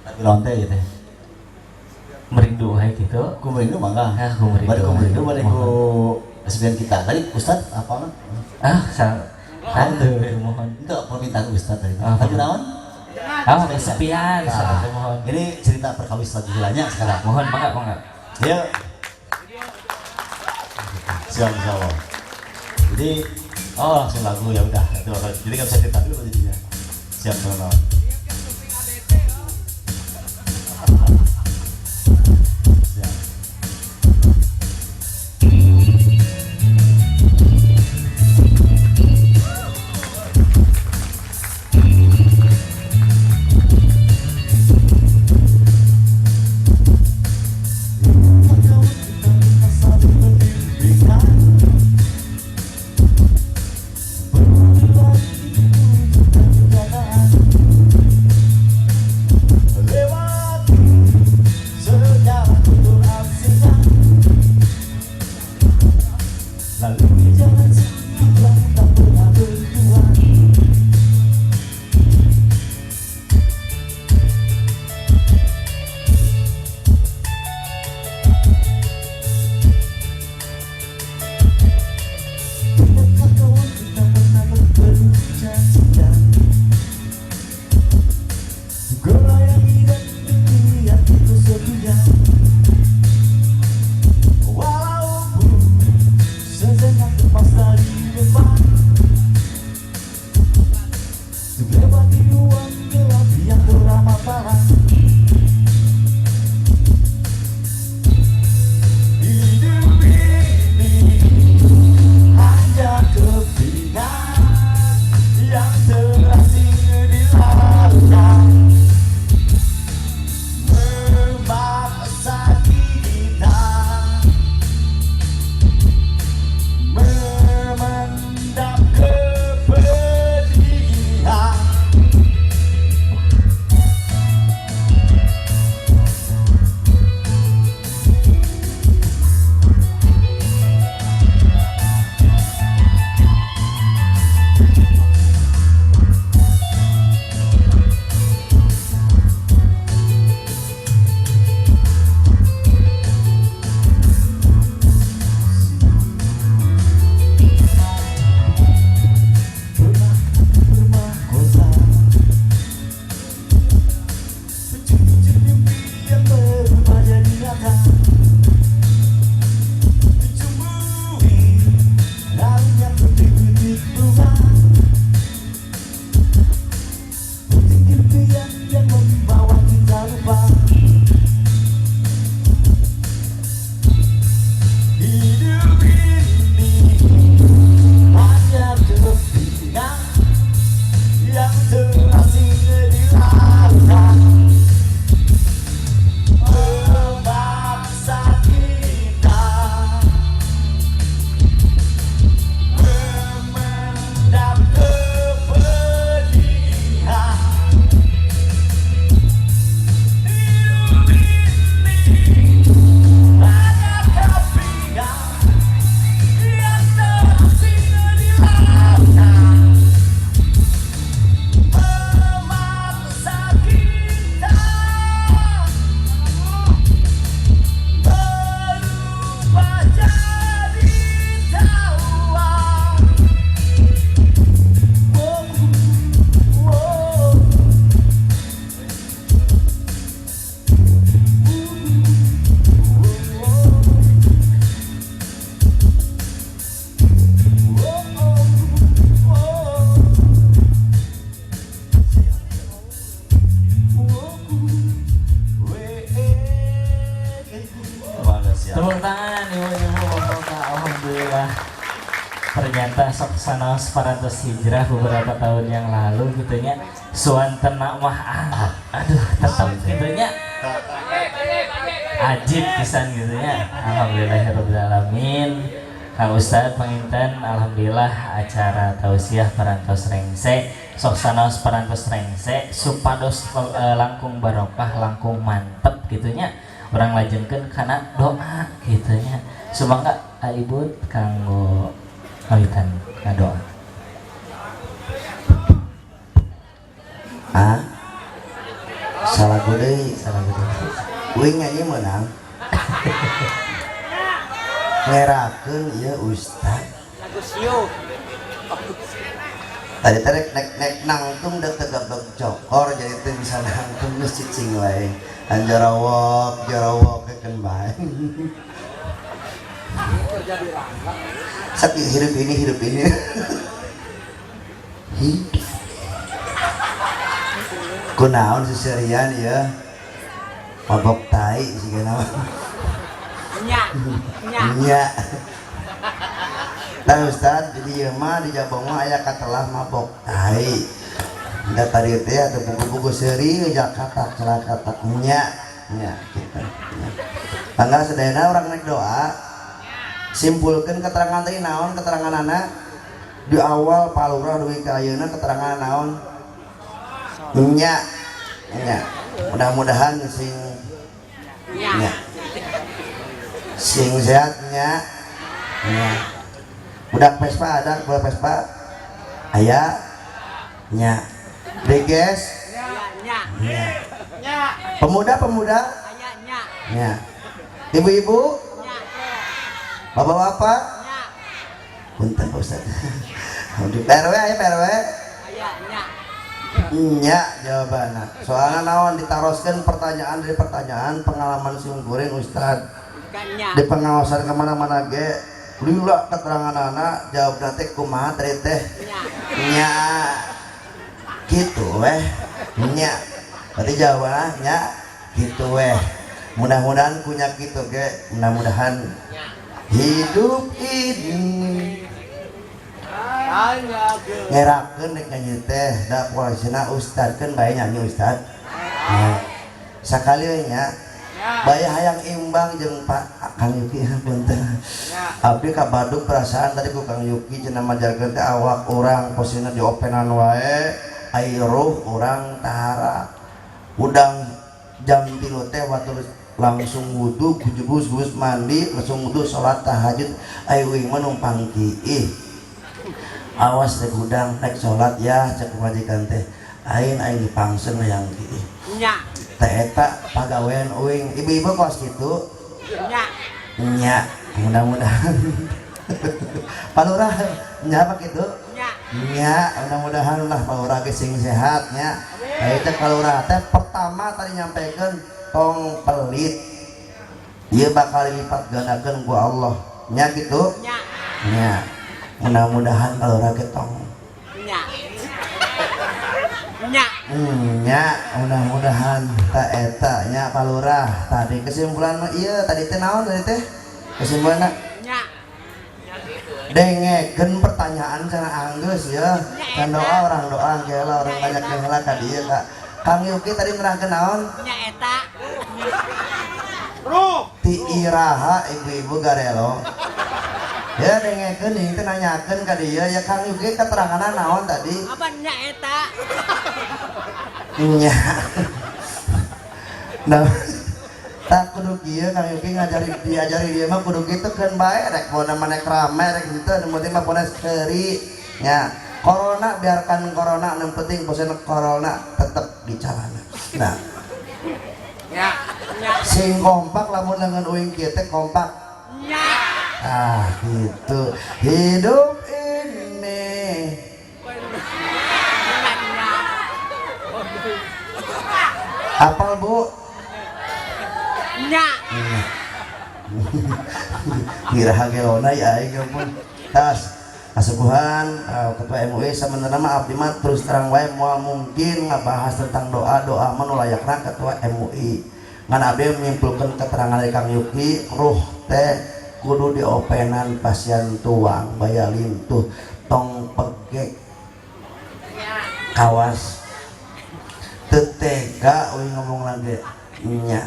Tapi lonte gitu. merindu hai gitu Kumerindu mangga. ah kumerindu Bari kumerindu bari ku kesepian kita. Tadi Ustad apa kan? aduh mohon Itu permintaan Ustad tadi. Ah, Tapi naon? kesepian Nah, mohon ini cerita perkawis lagi gilanya sekarang. mohon mangga Ya. Siap insyaallah. Jadi langsung lagu ya udah. Jadi nggak bisa cerita dulu jadinya. Siap teman-teman. Siap. Lalu jangan siang tak pernah berdua. Ingatkah kawan kita pernah berjanjian goyangi dan lihat itu sepinya. Walaupun sejenak lepas dari depan untuk lewati ruang gelap yang beramah parah. Hidup ini hanya kepingan yang terasing di lautan memaksa kita memendam kepedihan. tah sok sanaos parantos hijrah beberapa tahun yang lalu gitunya suantena mah aduh tetap gitunya ajib pisan gitunya. Alhamdulillahirabbil alamin. Kang Ustad panginten alhamdulillah acara tausiah parantos rengse sok sanaos parantos rengse supados langkung barokah langkung mantep gitunya. Orang lajengkeun kana doa gitunya. Sumangga aibut kanggo ngawitan ngadoa. Salah gede Salah betul. uing nyanyi menang ngerakeun ieu Ustad Lagu siu. tadi terek nek nangtung da tegabeg cokor jadi teh bisa nangtung geus cicing wae anjarawok keun bae Jadi rangga. sakit hidup ini hidup kunaon seserian ya mabok tai sih naon Nyak. Nyak. nya tah Ustad di ieu mah di Jabong mah aya katelah mabok tai da tadi teh atuh buku-buku seri Jakarta celaka nya gitu tanggal sedayana orang naik doa simpulkan keterangan tadi naon keterangan anak di awal palura duwi ka ayeuna keterangan naon nya mudah-mudahan sing nya sing sehatnya budak Vespa ada budak Vespa aya nya beges Nyak. nya Nyak. pemuda Aya nyak. nya ibu-ibu Nyak. bapak-bapak Nyak. punten Pak Ustad di PRW aya PRW Aya nyak. nya jawabannya soalnya naon ditaroskan pertanyaan dari pertanyaan pengalaman sungkuring Ustad Bukan nyak. di pengawasan kemana-mana ge lila keterangan anak jawab nanti kumaha tadi teh Nyak. nya gitu weh nya berarti jawabannya gitu weh mudah-mudahan punya gitu ge mudah-mudahan hidup ini Aya ge. ngerakeun nek nyanyi teh da kuasina Ustad kan bae nyanyi Ustad sakali we nya bae hayang imbang jeung Pak Kang Yuki punten abdi ka Badung perasaan tadi ku Kang Yuki cenah majarkeun teh awak urang posisinya di openan wae ai ruh urang tahara udang jam 3 teh waktu langsung wudu kujubus mandi langsung wudu salat tahajud ai uing mah numpang kieu awas teh gudang naik sholat ya cek majikan teh aing dipangsen yang kieu Nyak. teh eta pagawean uing ibu-ibu kos kitu Nyak. nya mudah-mudahan palurah nya apa kitu Nyak. nya mudah-mudahan lah palurah ge sing sehat nya eta palurah teh pertama tadi nyampaikan tong pelit ieu bakal dilipat gandakeun ku Allah nya kitu Nyak. nya mudah-mudahan kalau rakyat tong Nyak. Nyak. nya mudah-mudahan tak eta nya palurah tadi kesimpulan mah iya tadi teh naon tadi teh kesimpulanna Nyak. dengekeun pertanyaan cenah anggeus ya kan doa orang doa geula orang banyak yang heula ka dieu Kak Kang Yuki tadi nerangkeun naon Nyak eta. ti iraha ibu-ibu garelo ya dengekeun ieu teh nanyakeun ka dieu ya Kang Yuki keteranganna naon tadi Apa nyak eta? nya nah tak kudu kieu Kang Yuki diajari dia mah kudu kitu keun bae rek mun maneh rame rek kitu nu penting mah pones keuri nya corona biarkan corona yang penting bosan corona tetap dicalana nah Nyak. Nyak. sing kompak lamun dengan uing kieu teh kompak Nyak. gitu hidup ini hafal Bu Nyak. Kira geona ya aing pun tas asukuhan ketua MUI sebenarnya mah abdi mah terus terang wae moal mungkin ngabahas tentang doa-doa mah nu layakna ketua MUI ngan abdi menyimpulkan keterangan dari Kang Yuki ruh teh kudu diopenan pasien tuang bayalin tuh tong pegek kawas tetega we ngomong lagi nya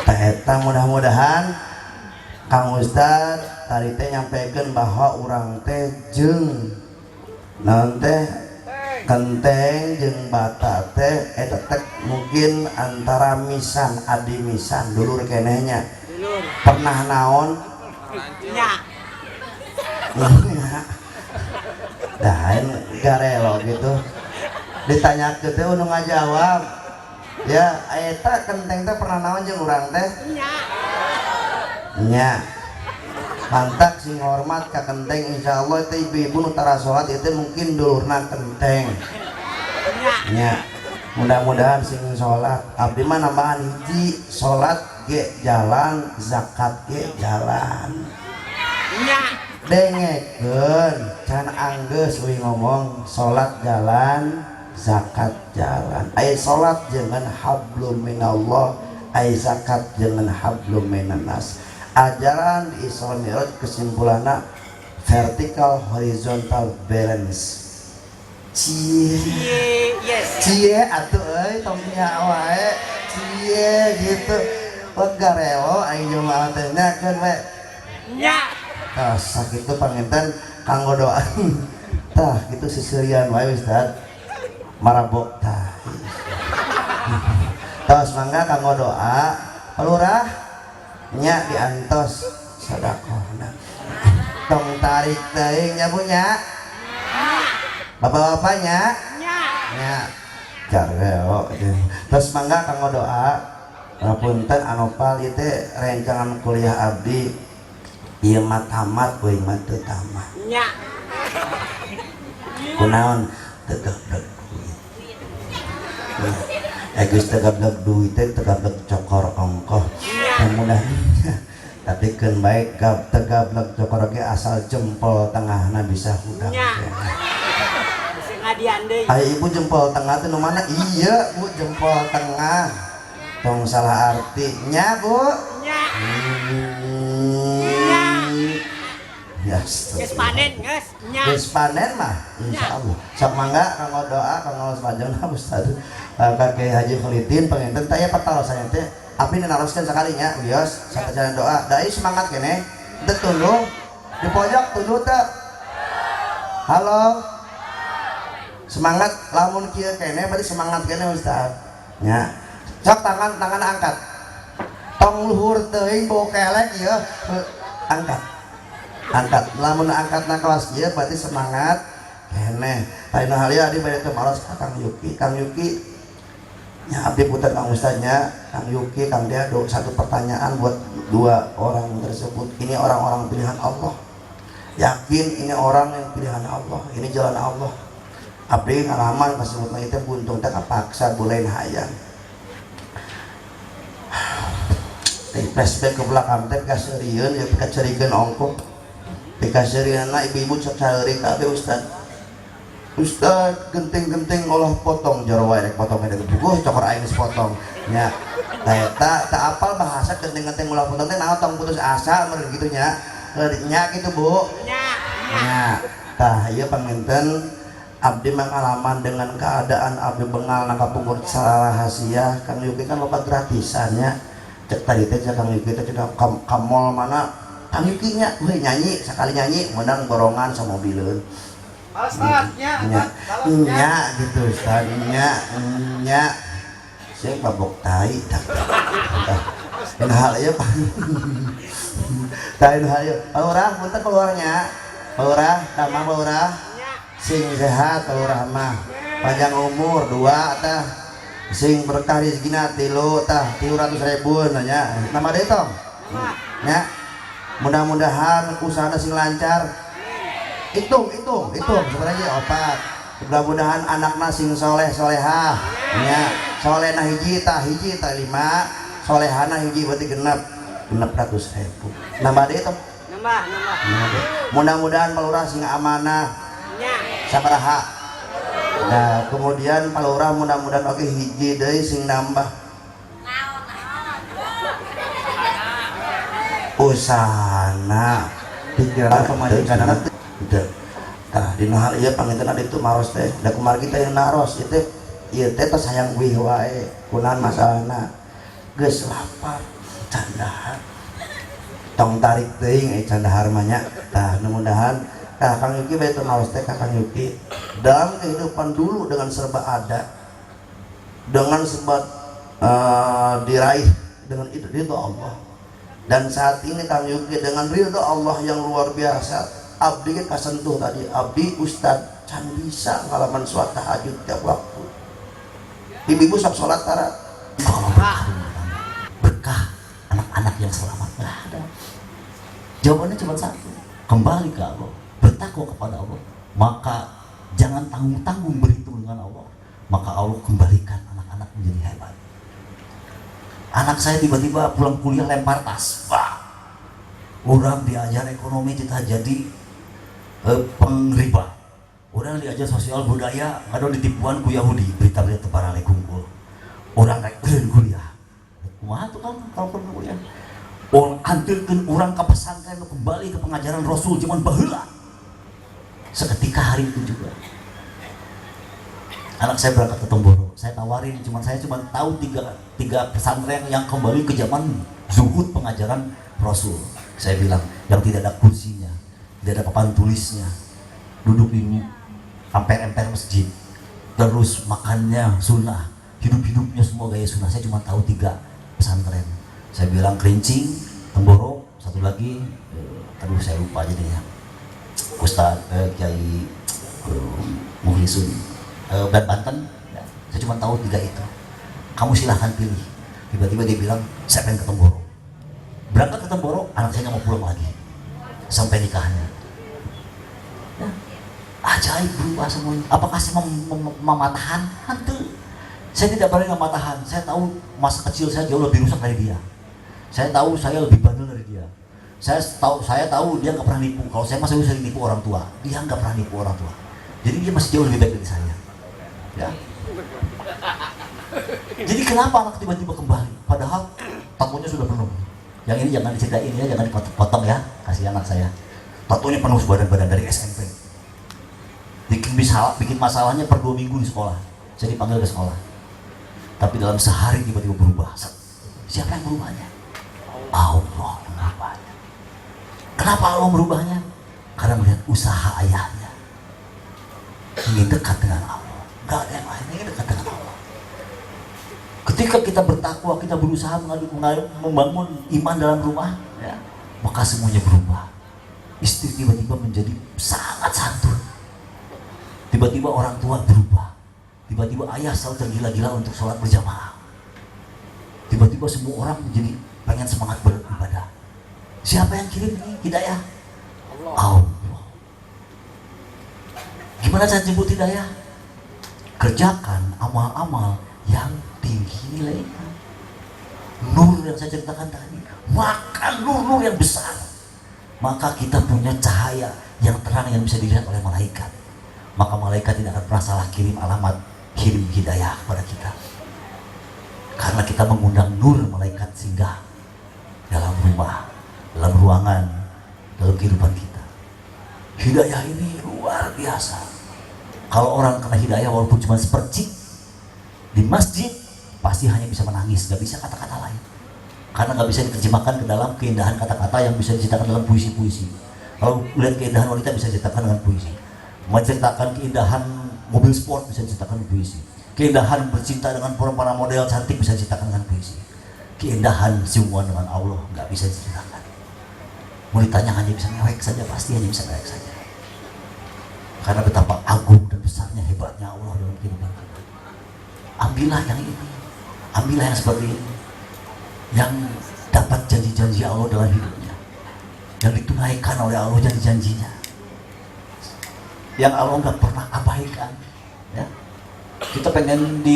eta mudah-mudahan Kang Ustad tadi teh nyampaikan bahwa orang teh jeung naon teh kenteng jeung bata teh eta teh mungkin antara misan adi misan dulur kenehnya pernah naon Nya. dah garelo gitu ditanya ke teh unu ngajawab ya eta kenteng teh pernah naon jeung urang teh Nya. nya mantak sing hormat ka kenteng insyaallah teh ibu-ibu nu tara salat itu mungkin dulurna kenteng nya mudah-mudahan sing salat abdi mah nambahan hiji salat ge jalan zakat ge jalan Nya. dengekeun can anggeus we ngomong salat jalan zakat jalan aya salat jangan hablum minallah aya zakat jangan hablum minannas ajaran di Isra Mi'raj kesimpulanna vertical horizontal balance cie Yes. cie atuh euy tong nya wae cie gitu pegarelo aing jemaah teh nakeun we Nya. tah sakitu panginten kanggo doa tah gitu sisirian wae Ustaz marabok tah tos mangga kanggo doa lurah nya diantos sedekahna tong tarik teuing nya punya bapak-bapaknya Nya. nya jareo terus mangga kanggo doa ngapunten anopal ieu teh rencangan kuliah abdi ieu mah tamat we mah teu tamat Nya. kunaon teu gablek duit Agus tegablek duit teh tegablek cokor ongkoh mudah-mudahan tapi kan baik tegablek cokor ge asal jempol tengahna bisa hudang Nya. Sing ngadian deui. ayo ibu jempol tengah teh nu mana iya bu jempol tengah tong salah artinya bu Nya. ya Geus panen geus. Nya. geus panen mah insyaallah sok mangga kanggo doa kanggo sepanjangna Ustaz Kakek Haji Khulidin penginten teh aya patarosan teh abdi naroskeun sakalinya wios satajan doa dai semangat kene teu tunduk di pojok tunduk teh halo semangat lamun kieu kene berarti semangat kene Ustaz nya sok tangan angkat tong luhur teuing bau kelek ieu angkat lamun angkat na kelas ieu berarti semangat kene lain hal ya adi bade teu maros ka Kang Yuki nya abdi puter Kang Ustaznya Kang Yuki Kang Deado satu pertanyaan buat dua orang tersebut ini orang-orang pilihan Allah yakin ini orang yang pilihan Allah ini jalan Allah abdi ngalaman kasebut mah teh buntung teh kapaksa buleun hayang flashback ke belakang teh kaseurieun ya kacerikeun ongkoh dikasirina ibu-ibu sok saeuring kabeh Ustaz genting-genting olah potong jaro wae rek potong ada buku cokor aing geus potong nya eta tak apal bahasa genting-genting olah potong teh naon tong putus asa meureun kitu nya gitu Bu nya tah ieu panginten abdi mangalaman dengan keadaan abdi bengal nangka pungut salah rahasia Kang Yuki kan loba gratisannya cek tadi teh Kang Yuki teh cenah ka mall mana Kang Yuki nya we nyanyi sakali nyanyi menang borongan sama mobileun nya gitu Ustaz nya saya babok tai tak dan hal ya tain hal ya palurah punten keluarnya palurah nama palurah sing sehat palurah mah panjang umur 2 tah sing berkah rezekina 3 tah 300.000 nya nama deui tong nya mudah-mudahan usahana sing lancar hitung sebenarnya opat mudah-mudahan anakna sing soleh solehah nya solehna hiji tah 5 solehana hiji berarti genep 100.000 nambah deui tong Nambah. mudah-mudahan palurah sing amanah sabaraha nah kemudian palurah mudah-mudahan oke hiji deui sing nambah usana pikiran pemajikan anak Udah. Nah, di hal ieu panginten ada itu maros teh. Da kumaha kita yang naros ieu teh sayang wih wae. Kunaon masalahna? Geus lapar, candahar. Tong tarik teuing candahar mah nya. Tah mudah-mudahan Kang Yuki bae teu maros teh Kang Yuki. Dalam kehidupan dulu dengan serba ada, dengan serba diraih dengan itu Allah. Dan saat ini Kang Yuki dengan ridho Allah yang luar biasa, abdi kasentuh tadi, abdi Ustad can bisa ngalaman sholat tahajud tiap waktu. Ibu-ibu sok sholat tara berkah anak-anak yang selamat nggak ada. Jawabannya cuma satu, kembali ke Allah, bertakwa kepada Allah, maka jangan tanggung-tanggung berhitung dengan Allah, maka Allah kembalikan anak-anak menjadi hebat. Anak saya tiba-tiba pulang kuliah lempar tas, wah, orang diajar ekonomi kita jadi pengriba, orang diajar sosial budaya, ada ditipuan ku Yahudi, berita-berita tebarang kumpul, orang naik kuliah, kumaha tuh kan kalau kuliah, orang antirkan orang ke pesantren kembali ke pengajaran Rasul zaman baheula, seketika hari itu juga. Anak saya berangkat ke Tomboro, saya tawarin, saya cuma tahu tiga pesantren yang kembali ke zaman zuhud pengajaran Rasul. Saya bilang yang tidak ada kursinya, tidak ada papan tulisnya, duduk di emper-emper masjid, terus makannya sunnah, hidup-hidupnya semua gaya sunnah. Saya cuma tahu 3 pesantren. Saya bilang Kerincing, Tomboro, satu lagi, aduh saya lupa jadinya, Ustaz Kiai Muhlisun. Dan Banten, ya, saya cuma tahu 3 itu. Kamu silahkan pilih. Tiba-tiba dia bilang, saya pengen ke Tomboro. Berangkat ke Tomboro, anak saya nggak mau pulang lagi sampai nikahnya. Ya, ajaib berubah semuanya. Apakah saya mematahan? Hantu. Saya tidak pernah mematahan. Saya tahu masa kecil saya jauh lebih rusak dari dia. Saya tahu saya lebih bandel dari dia. Saya tahu dia nggak pernah nipu. Kalau saya masih sering nipu orang tua, dia nggak pernah nipu orang tua. Jadi dia masih jauh lebih baik dari saya. Ya. Jadi kenapa anak tiba-tiba kembali? Padahal tatonya sudah penuh. Yang ini jangan diceritain ya, jangan dipotong ya, kasih anak saya. Tatonya penuh sebadan-badan dari SMP. Bikin masalahnya per 2 minggu di sekolah. Saya dipanggil ke sekolah. Tapi dalam sehari tiba-tiba berubah. Siapa yang berubahnya? Allah yang merubahnya. Kenapa Allah merubahnya? Karena melihat usaha ayahnya. Ingin dekat dengan Allah. Gak ada yang lain, ingin dekat dengan Allah. Ketika kita bertakwa, kita berusaha membangun iman dalam rumah, ya, maka semuanya berubah. Istri tiba-tiba menjadi sangat santun. Tiba-tiba orang tua berubah. Tiba-tiba ayah selalu tergila-gila untuk sholat berjamaah. Tiba-tiba semua orang menjadi pengen semangat beribadah. Siapa yang kirim ini hidayah? Allah. Gimana cara jemput hidayah? Kerjakan amal-amal yang tinggi nilainya. Nur yang saya ceritakan tadi, makan nur yang besar, maka kita punya cahaya yang terang yang bisa dilihat oleh malaikat. Maka malaikat tidak akan pernah salah kirim alamat, kirim hidayah kepada kita, karena kita mengundang nur malaikat singgah dalam rumah, dalam ruangan, dalam kehidupan kita. Hidayah ini luar biasa. Kalau orang kena hidayah walaupun cuma sepercik di masjid, pasti hanya bisa menangis, gak bisa kata-kata lain. Karena gak bisa diterjemahkan ke dalam keindahan kata-kata yang bisa diceritakan dalam puisi-puisi. Kalau melihat keindahan wanita bisa diceritakan dengan puisi. Menceritakan keindahan mobil sport bisa diceritakan dengan puisi. Keindahan bercinta dengan para model cantik bisa diceritakan dengan puisi. Keindahan ciuman dengan Allah gak bisa diceritakan. Wanitanya hanya bisa ngewek saja, pasti hanya bisa ngewek saja. Karena betapa agung dan besarnya, hebatnya Allah dalam kehidupan kita. Ambillah yang ini, ambillah yang seperti ini, yang dapat janji-janji Allah dalam hidupnya, yang ditunaikan oleh Allah janji-janjinya, yang Allah nggak pernah abaikan. Ya. Kita pengen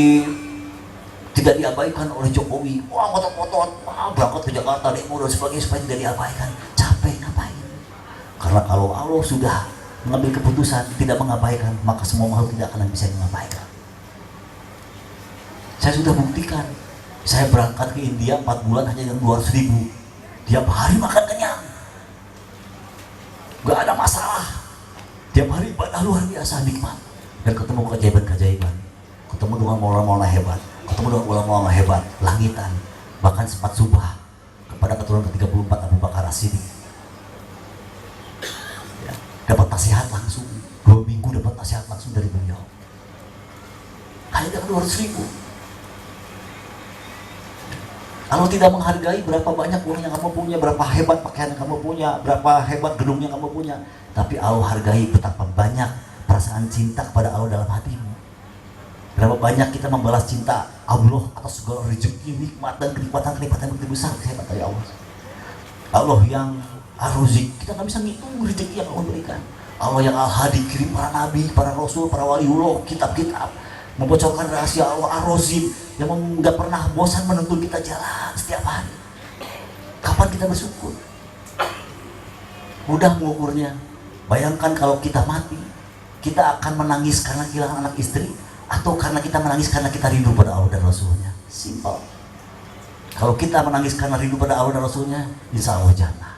tidak diabaikan oleh Jokowi. Wah, ngotot-ngotot, berangkat ke Jakarta, demo dan sebagainya supaya tidak diabaikan. Capek ngapain? Karena kalau Allah sudah mengambil keputusan tidak mengabaikan, maka semua makhluk tidak akan bisa mengabaikan. Saya sudah buktikan. Saya berangkat ke India 4 bulan hanya dengan 200.000. tiap hari makan kenyang, gak ada masalah, tiap hari ibadah luar biasa nikmat, dan ketemu keajaiban-keajaiban, ketemu dengan mola-mola hebat, ketemu dengan ulama-ulama hebat, langitan, bahkan sempat subah kepada keturunan ke-34 Abu Bakar As-Siddiq. Ya, dapat nasihat langsung 2 minggu, dapat nasihat langsung dari beliau. Kali dapat 200.000. Kalau tidak menghargai berapa banyak uang yang kamu punya, berapa hebat pakaian yang kamu punya, berapa hebat gedung yang kamu punya, tapi Allah hargai betapa banyak perasaan cinta kepada Allah dalam hatimu. Berapa banyak kita membalas cinta Allah atas segala rezeki, nikmat dan kenikmatan-kenikmatan yang begitu besar hebat dari Allah. Allah yang Ar-Razik, kita nggak bisa ngitung rezeki yang Allah berikan. Allah yang Al-Hadi, kirim para nabi, para rasul, para waliullah, kitab-kitab, membocorkan rahasia Allah. Ar-Razim yang nggak pernah bosan menuntun kita jalan setiap hari. Kapan kita bersyukur? Mudah mengukurnya. Bayangkan kalau kita mati, kita akan menangis karena kehilangan anak istri, atau karena kita menangis karena kita rindu pada Allah dan Rasulnya. Simpel. Kalau kita menangis karena rindu pada Allah dan Rasulnya, insya Allah jannah.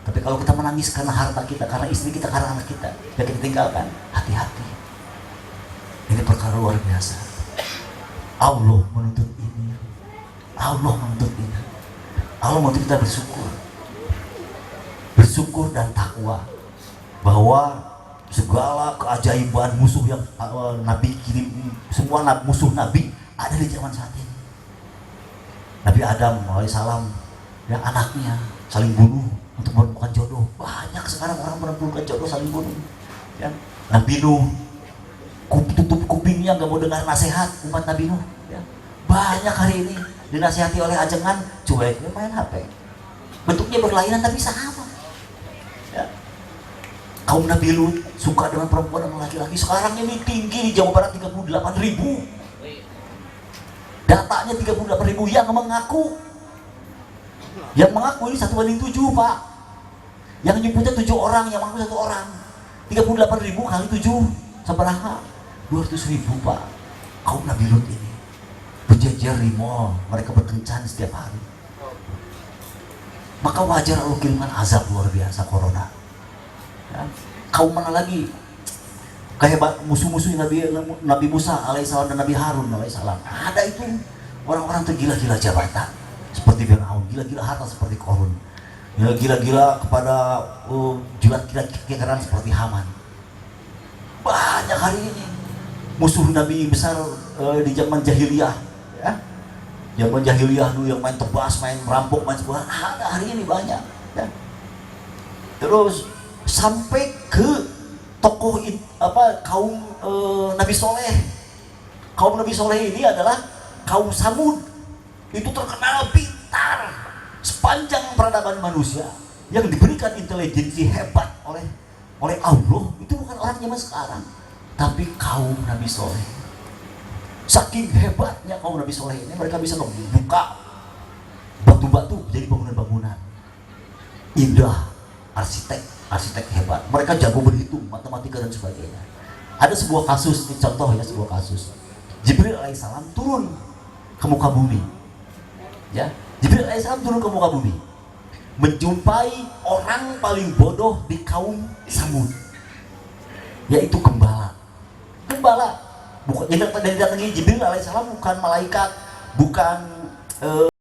Tapi kalau kita menangis karena harta kita, karena istri kita, karena anak kita yang kita tinggalkan, hati-hati. Ini perkara luar biasa. Allah menuntut ini. Allah menuntut ini. Allah menuntut kita bersyukur. Bersyukur dan takwa. Bahwa segala keajaiban musuh yang Nabi kirim, semua musuh Nabi ada di zaman saat ini. Nabi Adam alaihissalam, ya, anaknya saling bunuh untuk menemukan jodoh. Banyak sekarang orang menemukan jodoh saling bunuh. Ya. Nabi Nuh tutup kupingnya, nggak mau dengar nasihat umat Nabi Nuh. Ya. Banyak hari ini dinasihati oleh ajengan, cuek, dia main HP. Bentuknya berlainan tapi sama. Ya. Kaum Nabi Lut suka dengan perempuan dan laki-laki. Sekarang ini tinggi di Jawa Barat 38.000. Datanya 38.000 yang mengaku. Yang mengaku ini 1:7, Pak. Yang nyebutnya 7 orang, yang mengaku 1 orang. 38.000 kali 7 seberapa? 200.000, Pak. Kaum Nabi Lut ini berjejer di mall, mereka berkencan setiap hari. Maka wajar Allah kirimkan azab luar biasa, corona. Ya. Kaum mana lagi? Kayak musuh-musuh Nabi Musa alaihissalam dan Nabi Harun alaihissalam. Ada itu orang-orang tergila-gila jabatan seperti Fir'aun, gila-gila harta seperti Qarun, gila-gila kepada jilat-jilat seperti Haman. Banyak hari ini musuh Nabi besar di zaman jahiliyah, ya. Zaman jahiliyah dulu yang main tebas, main merampok, main sebuah, ada hari ini banyak, ya. Terus sampai ke tokoh kaum Nabi Soleh. Kaum Nabi Soleh ini adalah kaum Samud. Itu terkenal pintar sepanjang peradaban manusia, yang diberikan intelijensi hebat oleh Allah. Itu bukan orang zaman sekarang, tapi kaum Nabi Soleh. Saking hebatnya kaum Nabi Soleh ini, mereka bisa membuka batu-batu jadi bangunan-bangunan indah. Arsitek hebat. Mereka jago berhitung, matematika dan sebagainya. Ada sebuah kasus, contoh ya, sebuah kasus. Jibril alaihissalam turun ke muka bumi. Ya, Jibril alaihissalam turun ke muka bumi, menjumpai orang paling bodoh di kaum Samud, yaitu gembala. Bukan, yang didatangi Jibril alaihissalam bukan malaikat, bukan